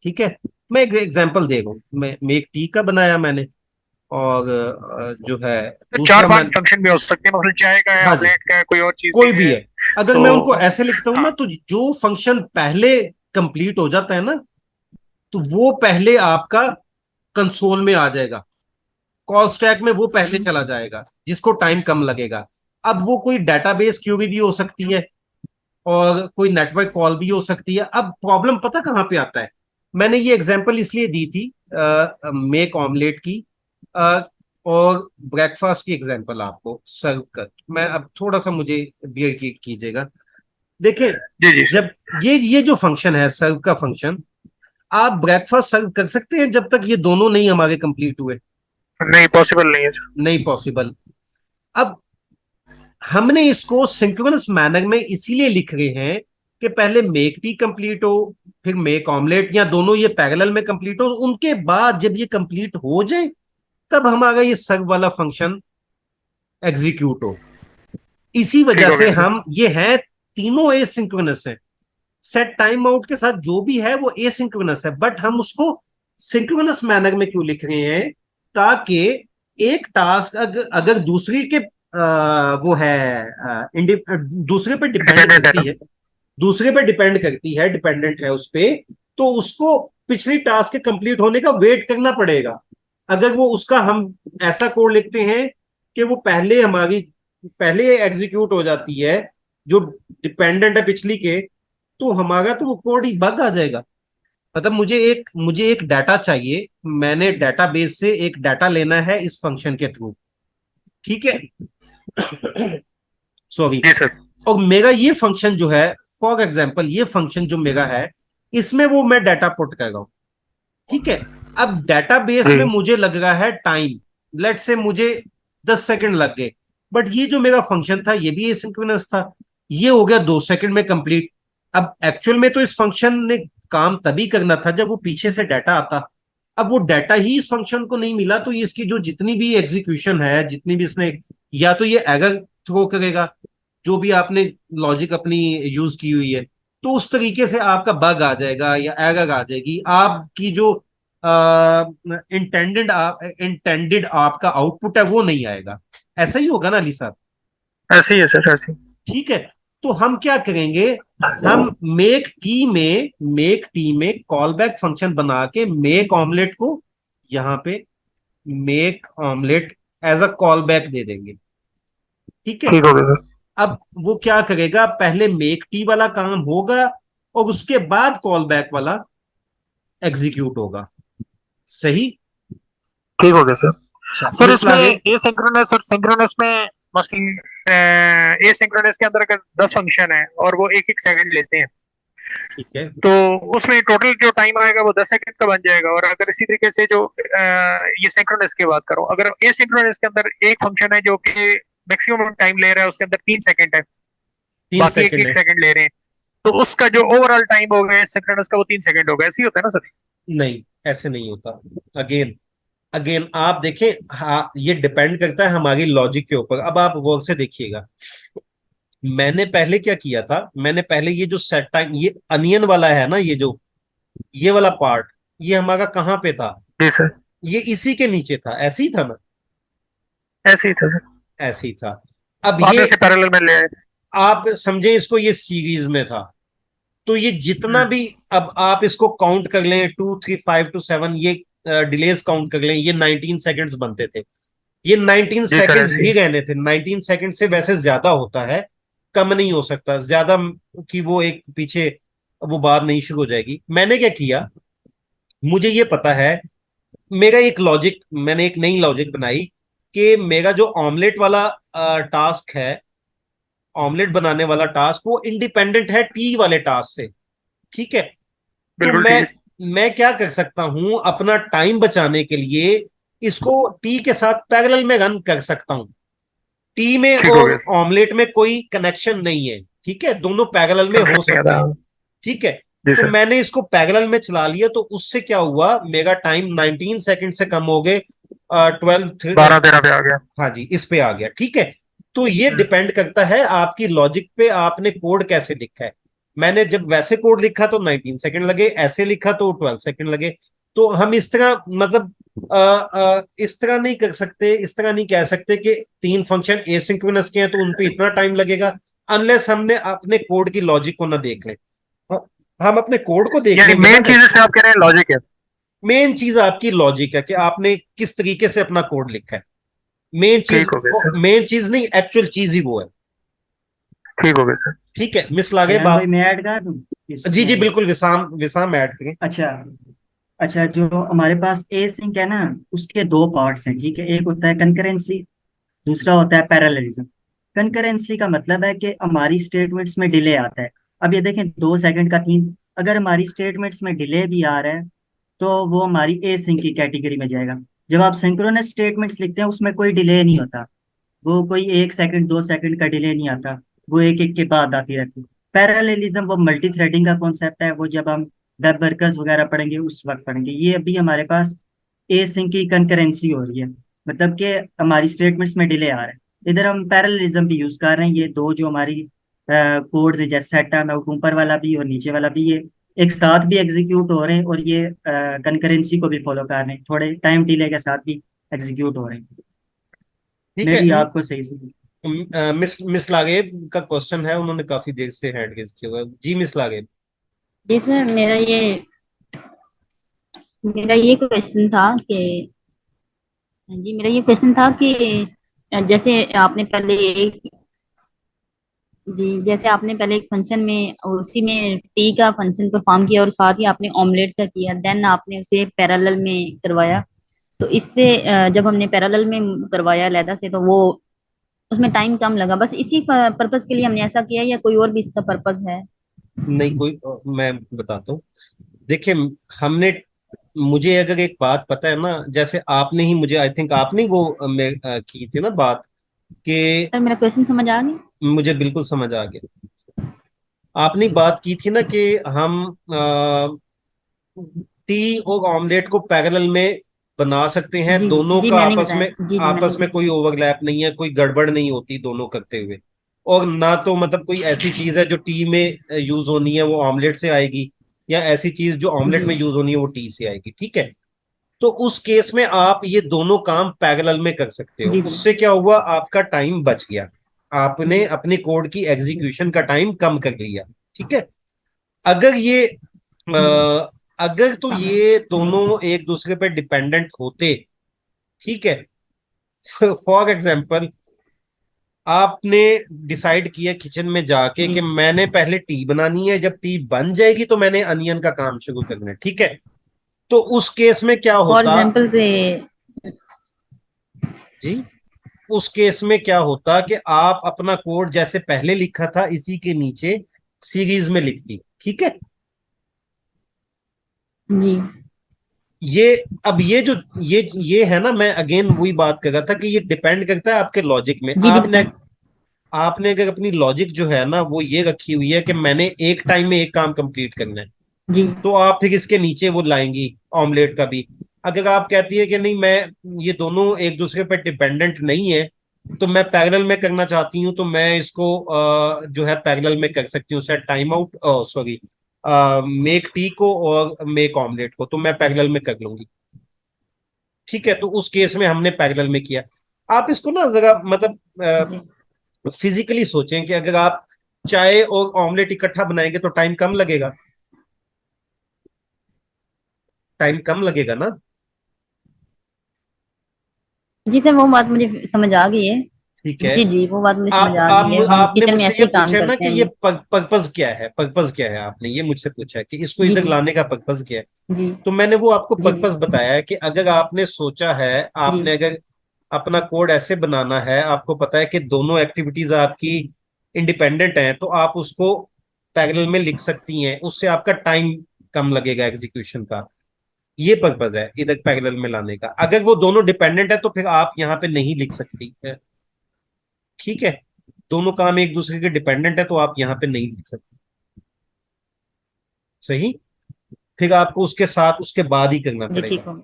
ठीक है, मैं एक एग्जांपल दे रहा हूँ, मैं मेक टी का बनाया मैंने, और जो है तो चार दूसरा पांच मैं, फंक्शन भी हो सकते हैं, मतलब चाय का है, हाँ जी, ऑमलेट का है, कोई और चीज कोई भी भी है। है। अगर तो मैं उनको ऐसे लिखता हूं हाँ। ना, तो जो फंक्शन पहले कंप्लीट हो जाता है ना, तो वो पहले आपका कंसोल में आ जाएगा, कॉल स्टैक में वो पहले चला जाएगा, जिसको टाइम कम लगेगा। अब वो कोई डेटाबेस क्यूरी भी हो सकती है, और कोई नेटवर्क कॉल भी हो सकती है। अब प्रॉब्लम पता कहाँ पे आता है? मैंने ये एग्जांपल इसलिए दी थी मेक ऑमलेट की, अ, और ब्रेकफास्ट की एग्जांपल आपको सर्व कर। मैं अब थोड़ा सा मुझे बियर कीजिएगा। देखें, जी जी सर। जब ये जो फंक्शन है सर्व का फंक्शन, आप ब्रेकफास्ट सर्व कर सकते हैं जब तक ये दोनों नहीं हमारे कंप्लीट हुए? नहीं, पॉसिबल नहीं है सर। नहीं पॉसिबल। अब हमने इसको सिंक्रोनस मैनर में इसीलिए लिख रहे हैं कि पहले मेक टी कंप्लीट हो, फिर मेक ऑमलेट, या दोनों ये पैरेलल में कंप्लीट हो, उनके बाद जब ये कंप्लीट हो जाए तब हमारा ये सर्व वाला फंक्शन एग्जीक्यूट हो। इसी ठीक वजह हो से गया सर। हम ये है, तीनों एसिंक्रोनस है। सेट टाइम आउट के साथ जो भी है वो एसिंक्रोनस है, बट हम उसको सिंक्रोनस मैनर में क्यों लिख रहे हैं? ताकि एक टास्क अगर दूसरी के वो है, दूसरे पे डिपेंड डिपेंडेंट है करती ना। है, दूसरे पे डिपेंड करती है, डिपेंडेंट है उस पे, तो उसको पिछली टास्क के कंप्लीट होने का वेट करना पड़ेगा। अगर वो उसका हम ऐसा कोड लिखते हैं कि वो पहले एग्जीक्यूट हो जाती है, जो डिपेंडेंट है पिछली के, तो हमारा तो वो कोड ही बग आ जाएगा। मतलब मुझे एक डाटा चाहिए, मैंने डाटाबेस से एक डाटा लेना है इस फंक्शन के थ्रू। ठीक है। सॉरी। जी सर। और मेरा ये फंक्शन जो है, फॉर एग्जांपल ये फंक्शन जो मेरा है, इसमें वो मैं डाटा पुट कर रहा हूं। ठीक है। अब डाटाबेस में जी मुझे लग रहा है टाइम, लेट से मुझे 10 सेकंड लग गए, बट ये जो मेरा फंक्शन था ये भी एसिंक्रोनस था, ये हो गया 2 सेकंड में कंप्लीट। अब एक्चुअल में तो इस फंक्शन ने काम तभी करना था जब वो पीछे से डाटा आता। अब वो डाटा ही इस फंक्शन को नहीं मिला, तो इसकी जो जितनी भी एग्जीक्यूशन है, जितनी भी इसने, या तो ये एरर थ्रो करेगा, जो भी आपने लॉजिक अपनी यूज की हुई है, तो उस तरीके से आपका बग आ जाएगा या एरर आ जाएगी, आपकी जो इंटेंडेड आपका आउटपुट है वो नहीं आएगा। ऐसा ही होगा ना अली साहब? ऐसे ही है सर, ऐसे ही। ठीक है। तो हम क्या करेंगे, हम मेक टी में कॉल बैक फंक्शन बना के मेक ऑमलेट को यहां पे make omelette as a call back दे देंगे। ठीक है। ठीक हो गया सर। अब वो क्या करेगा, पहले मेक टी वाला काम होगा और उसके बाद कॉल बैक वाला एग्जीक्यूट होगा। सही। ठीक हो गया सर। अच्छा सर मिस इसमें लागे। एसिंक्रोनस और सिंक्रोनस में मसलन एसिंक्रोनस के अंदर अगर 10 फंक्शन है और वो एक एक सेकंड लेते हैं, ठीक है। तो उसमें टोटल जो टाइम आएगा वो 10 सेकंड का बन जाएगा। और अगर इसी तरीके से जो ये सिंक्रोनस की बात करो, अगर एसिंक्रोनस के अंदर एक फंक्शन है जो कि मैक्सिमम टाइम ले रहा है, उसके अंदर 3 सेकंड है, 3 बाकी एक सेकंड एक है। सेकंड ले रहे हैं, तो उसका जो ओवरऑल टाइम हो गया सिंक्रोनस का वो 3 सेकंड हो गया। ऐसे ही होता है ना सर? नहीं, ऐसे नहीं होता। अगेन अगेन आप देखें, हाँ ये डिपेंड करता है हमारी लॉजिक के ऊपर। अब आप गौर से देखिएगा, मैंने पहले क्या किया था, मैंने पहले ये जो सेट टाइम, ये अनियन वाला है ना, ये जो ये वाला पार्ट, ये हमारा कहाँ पे था? जी सर। ये इसी के नीचे था, ऐसे ही था ना? ऐसे ही था सर, ऐसे ही था। अब आपने ये उसे पैरेलल में ले आए। आप समझे, इसको ये सीरीज में था, तो ये जितना हम्म, भी, अब आप इसको काउंट कर लें, 2 3 5 to 7, ये डिलेस काउंट कर लें, ये 19 सेकेंड्स बनते थे। ये 19 जी सर सेकेंड्स ऐसे ही। ही रहने थे। 19 सेकेंड से वैसे ज्यादा होता है, कम नहीं हो सकता ज्यादा, कि वो एक पीछे वो बात नहीं शुरू हो जाएगी। मैंने क्या किया, मुझे ये पता है, मेरा एक लॉजिक, मैंने एक नई लॉजिक बनाई कि मेरा जो ऑमलेट वाला टास्क है, ऑमलेट बनाने वाला टास्क, वो इंडिपेंडेंट है टी वाले टास्क से। ठीक है। तो बिल्कुल ठीक है सर। मैं क्या कर सकता हूं अपना टाइम बचाने के लिए, इसको टी के साथ पैरेलल में रन कर सकता हूं। टी में ठीक हो और गया सर। ऑमलेट में कोई कनेक्शन नहीं है, ठीक है, दोनों पैरेलल में हो कंफ्लिक्ट नहीं सकते आता। हैं। ठीक है। जी तो सर। मैंने इसको पैरेलल में चला लिया, तो उससे क्या हुआ, मेरा टाइम 19 सेकंड से कम हो गए, 12। 12 13 पे आ गया। हाँ जी, इस पे आ गया। ठीक है। तो ये हम्म, डिपेंड करता है आपकी लॉजिक पे, आपने कोड कैसे लिखा है। मैंने जब वैसे कोड लिखा तो 19 सेकंड लगे, ऐसे लिखा तो 12 सेकंड लगे। तो हम इस तरह मतलब इस तरह नहीं कर सकते, इस तरह नहीं कह सकते कि 3 फंक्शन एसिंक्रोनस के हैं तो उन पे इतना टाइम लगेगा, अनलेस हमने अपने कोड की लॉजिक को ना देख लें। हम अपने कोड को देख यानी लेंगे ना। मेन चीज इसमें आप कह रहे हैं लॉजिक है। मेन चीज आपकी लॉजिक है कि आपने किस तरीके से अपना कोड लिखा है। मेन चीज, ठीक हो गया सर। मेन चीज नहीं, एक्चुअल चीज ही वो है। ठीक हो गया सर। ठीक है मिस लागे रेहान भाई बाप। मैं ऐड कर दूं जी जी इसमें? बिल्कुल, विशाम विशाम ऐड करें। अच्छा। अच्छा, जो हमारे पास ए सिंक है ना, उसके दो पार्ट्स हैं, ठीक है। एक होता है कंकरेंसी, दूसरा होता है पैरेललिज्म। कंकरेंसी का मतलब है कि हमारी स्टेटमेंट्स में डिले आता है। अब ये देखें, 2 सेकंड का 3, अगर हमारी स्टेटमेंट्स में डिले भी आ रहा है तो वो हमारी ए सिंक की कैटेगरी में जाएगा। जब आप सिंक्रोनस स्टेटमेंट्स लिखते हैं उसमें कोई डिले नहीं होता, वो कोई 1 सेकंड 2 सेकंड का डिले नहीं आता, वो एक एक के बाद आती रहती है। पैरेललिज्म वो मल्टी थ्रेडिंग का कॉन्सेप्ट है, वो जब हम वेब वर्कर्स वगैरह पढ़ेंगे उस वक्त पढ़ेंगे। ये अभी हमारे पास ए सिंक की कंकरेंसी हो रही है, मतलब कि हमारी स्टेटमेंट्स में डिले आ रहा है। इधर हम पैरेललिज्म भी यूज कर रहे हैं। ये दो जो हमारी कोड्स है, जैसे सेट टाइम ऊपर वाला भी और नीचे वाला भी, ये एक साथ भी एग्जीक्यूट हो रहे हैं और ये कंकरेंसी को भी फॉलो कर रहे हैं, थोड़े टाइम डिले के साथ भी एग्जीक्यूट हो रहे हैं। ठीक मैं है। भी आपको सही से। मिस मिस लागे का क्वेश्चन है, उन्होंने काफी देर से हैंड रेज किया हुआ है। जी मिस लागे। जी सर, मेरा ये क्वेश्चन था कि जी मेरा ये क्वेश्चन था कि जैसे आपने पहले एक जैसे आपने पहले एक फंक्शन में उसी में टी का फंक्शन परफॉर्म किया और साथ ही आपने ऑमलेट का किया, देन आपने उसे पैरेलल में करवाया। तो इससे जब हमने पैरेलल में करवाया अलहदा से, तो वो उसमें टाइम कम लगा। बस इसी पर्पस के लिए हमने ऐसा किया, या कोई और भी इसका पर्पस है? नहीं कोई, मैं बताता हूँ। देखिए, हमने, मुझे अगर एक बात पता है ना, जैसे आपने ही मुझे, आई थिंक आपने ही वो की थी ना बात, कि सर मेरा क्वेश्चन समझ आ गया? मुझे बिल्कुल समझ आ गया। आपने बात की थी ना कि हम टी और ऑमलेट को पैरेलल में बना सकते हैं, जी दोनों जी का मैंने आपस बताया, में, जी जी मैंने आपस में बताया। कोई ओवरलैप नहीं है, कोई गड़बड़ नहीं होती दोनों करते हुए। और ना तो मतलब कोई ऐसी चीज है जो टी में यूज होनी है वो ऑमलेट से आएगी, या ऐसी चीज जो ऑमलेट जी में यूज होनी है वो टी से आएगी। ठीक है। तो उस केस में आप ये दोनों काम पैरेलल में कर सकते हो। जी जी उससे क्या हुआ, आपका टाइम बच गया, आपने अपने कोड की एग्जीक्यूशन का टाइम कम कर लिया। ठीक है। अगर ये अगर तो ये दोनों एक दूसरे पे डिपेंडेंट होते, ठीक है, फॉर एग्जाम्पल आपने डिसाइड किया किचन में जाके जी। कि मैंने पहले टी बनानी है, जब टी बन जाएगी तो मैंने अनियन का काम शुरू करना है। ठीक है। तो उस केस में क्या फॉर होता, एग्जाम्पल से जी, उस केस में क्या होता कि आप अपना कोड जैसे पहले लिखा था इसी के नीचे सीरीज में लिखती, ठीक है। जी ये अब ये है ना, मैं अगेन वही बात कर रहा था कि ये डिपेंड करता है आपके लॉजिक में। जी। जी आपने बताएं। आपने अगर अपनी लॉजिक जो है ना वो ये रखी हुई है कि मैंने एक टाइम में एक काम कंप्लीट करना है, जी तो आप फिर इसके नीचे वो लाएंगी ऑमलेट का भी। अगर आप कहती है कि नहीं, मैं ये दोनों एक दूसरे पर डिपेंडेंट नहीं है, तो मैं पैरेलल में करना चाहती हूँ, तो मैं इसको जो है पैरेलल में कर सकती हूँ, शायद time out, sorry, make tea को और मेक ऑमलेट को तो मैं पैरेलल में कर लूंगी, ठीक है। तो उस केस में हमने पैरेलल में किया। आप इसको ना जरा मतलब जी फिजिकली सोचें कि अगर आप चाय और ऑमलेट इकट्ठा बनाएंगे तो टाइम कम लगेगा, टाइम कम लगेगा ना। जी सर, वो बात मुझे समझ आ गई है। ठीक है। जी जी, वो बात मुझे समझ आप आ आप गई है, हम आपने किचन में मुझसे ऐसे ये ही काम पूछा है ना करते कि हैं ये जी। पर्पज क्या है, पर्पज क्या है, आपने ये मुझसे पूछा है कि इसको जी इधर जी लाने का पर्पज क्या है। जी तो मैंने वो आपको जी जी पर्पस बताया है कि अगर आपने सोचा है, जी आपने अगर अपना कोड ऐसे बनाना है, आपको पता है कि दोनों एक्टिविटीज आपकी इंडिपेंडेंट हैं, तो आप उसको पैरेलल में लिख सकती हैं, उससे आपका टाइम कम लगेगा एग्जीक्यूशन का। ये पर्पज है इधर पैरेलल में लाने का। अगर वो दोनों डिपेंडेंट है तो फिर आप यहाँ पे नहीं लिख सकती है, ठीक है। दोनों काम एक दूसरे के डिपेंडेंट है तो आप यहाँ पे नहीं लिख सकते, सही। फिर आपको उसके साथ उसके बाद ही करना जी पड़ेगा। ठीक हो।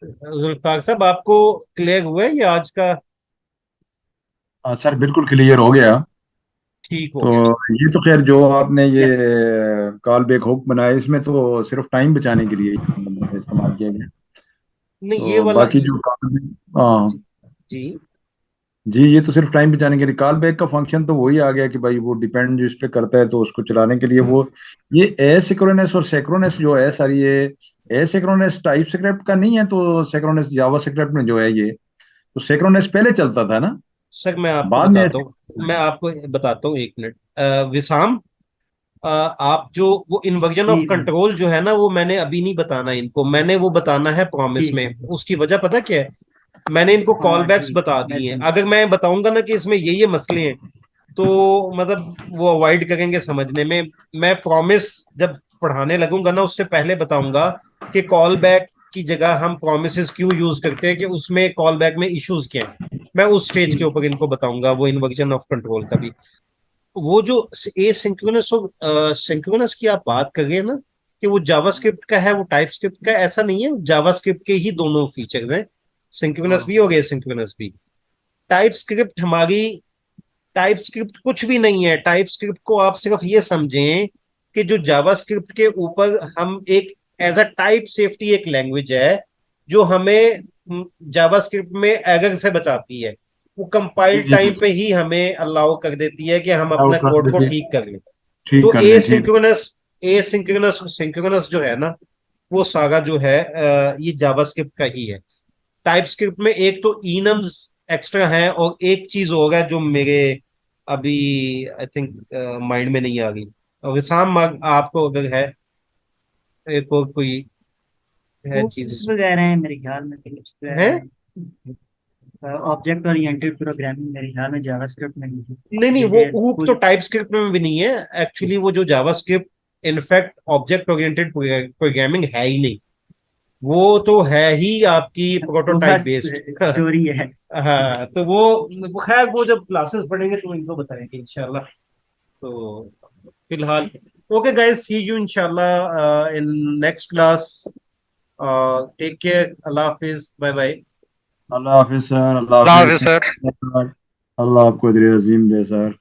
जुल्फार साहब, आपको क्लियर हुआ है ये आज का? हाँ सर, बिल्कुल क्लियर हो गया। ठीक हो तो गया। ये तो खैर जो आपने ये यस। कॉल बैक हुक बनाया, इसमें तो सिर्फ टाइम बचाने के लिए मतलब इस्तेमाल किया गया। नहीं, ये तो वाला। बाकी जो हाँ जी। जी, ये तो सिर्फ टाइम बचाने के लिए। कॉल बैक का फंक्शन तो वही आ गया कि भाई वो डिपेंड जो इस पे करता है, तो उसको चलाने के लिए वो ये एसिंक्रोनस और सिंक्रोनस जो है सर, ये एसिंक्रोनस टाइप स्क्रिप्ट का नहीं है, तो सिंक्रोनस जावा स्क्रिप्ट में जो है ये, तो सिंक्रोनस पहले चलता था ना, सर मैं आपको बाद में बताता हूँ, मैं आपको बताता हूँ, एक मिनट। विशाम, आप जो वो इन्वर्जन ऑफ जी भाई। कंट्रोल जो है ना, वो मैंने अभी नहीं बताना इनको, मैंने वो बताना है प्रॉमिस ठीक में। है। उसकी वजह पता क्या है? मैंने इनको कॉल हाँ बैक्स ठीक है, बता मैं दिए हैं। समझ। अगर मैं बताऊंगा ना कि इसमें ये मसले हैं, तो मतलब वो अवॉइड करेंगे समझने में। मैं प्रॉमिस जब पढ़ाने लगूंगा ना, उससे पहले बताऊंगा कि कॉल बैक की जगह हम प्रोमिस क्यों यूज करते हैं, कि उसमें कॉल बैक में इश्यूज क्या हैं। मैं उस स्टेज के ठीक ऊपर इनको बताऊंगा, वो इन्वर्जन ऑफ कंट्रोल का भी। वो जो ए सिंक्रोनस और सिंक्रोनस की आप बात कर रहे हैं ना, कि वो जावास्क्रिप्ट का है, वो टाइप स्क्रिप्ट का, ऐसा नहीं है। जावास्क्रिप्ट के ही दोनों फीचर्स हैं, सिंक्रोनस भी और एसिंक्रोनस भी। टाइप स्क्रिप्ट हमारी, टाइप स्क्रिप्ट कुछ भी नहीं है। टाइप स्क्रिप्ट को आप सिर्फ ये समझें कि जो जावास्क्रिप्ट के ऊपर हम एक एज अ टाइप सेफ्टी एक लैंग्वेज है, जो हमें जावास्क्रिप्ट में एरर से बचाती है। वो जी कंपाइल जी टाइम जी, पे ही हमें अलाउ कर देती है कि हम अपना आउट कर कोड को देते, ठीक कर लें। ठीक तो कर दें, ठीक। ए सिंक्रोनस और सिंक्रोनस जो है ना, वो सारा जो है ये जावास्क्रिप्ट का ही है। टाइप स्क्रिप्ट में एक तो इनम्स एक्स्ट्रा है, और एक चीज होगा जो मेरे अभी आई थिंक माइंड में नहीं आ गई। विशाम, आपको अगर है एक और कोई है चीज टूल्स वगैरह हैं मेरे ख्याल में, टूल्स है? वगैरह हैं। ऑब्जेक्ट ओरिएंटेड प्रोग्रामिंग मेरे ख्याल में जावास्क्रिप्ट में नहीं नहीं नहीं, है। वो ये ऊप तो फुल। टाइप स्क्रिप्ट में भी नहीं है। एक्चुअली वो जो JavaScript in fact object oriented programming है ही नहीं। वो तो है ही आपकी वो प्रोटोटाइप बस बेस्ड। स्टोरी है। हाँ, तो वो खैर वो जब क्लासेस पढ़ेंगे तो इनको बताएंगे इंशाल्लाह। तो फिलहाल ओके गाइस, सी यू इंशाल्लाह in next class. Take care, अल्लाह हाफिज, बाय बाय। अल्लाह हाफिज सर, अल्लाह अल्लाह हाफिज हाफिज। सर। अल्लाह आपको अजर अजीम दे सर।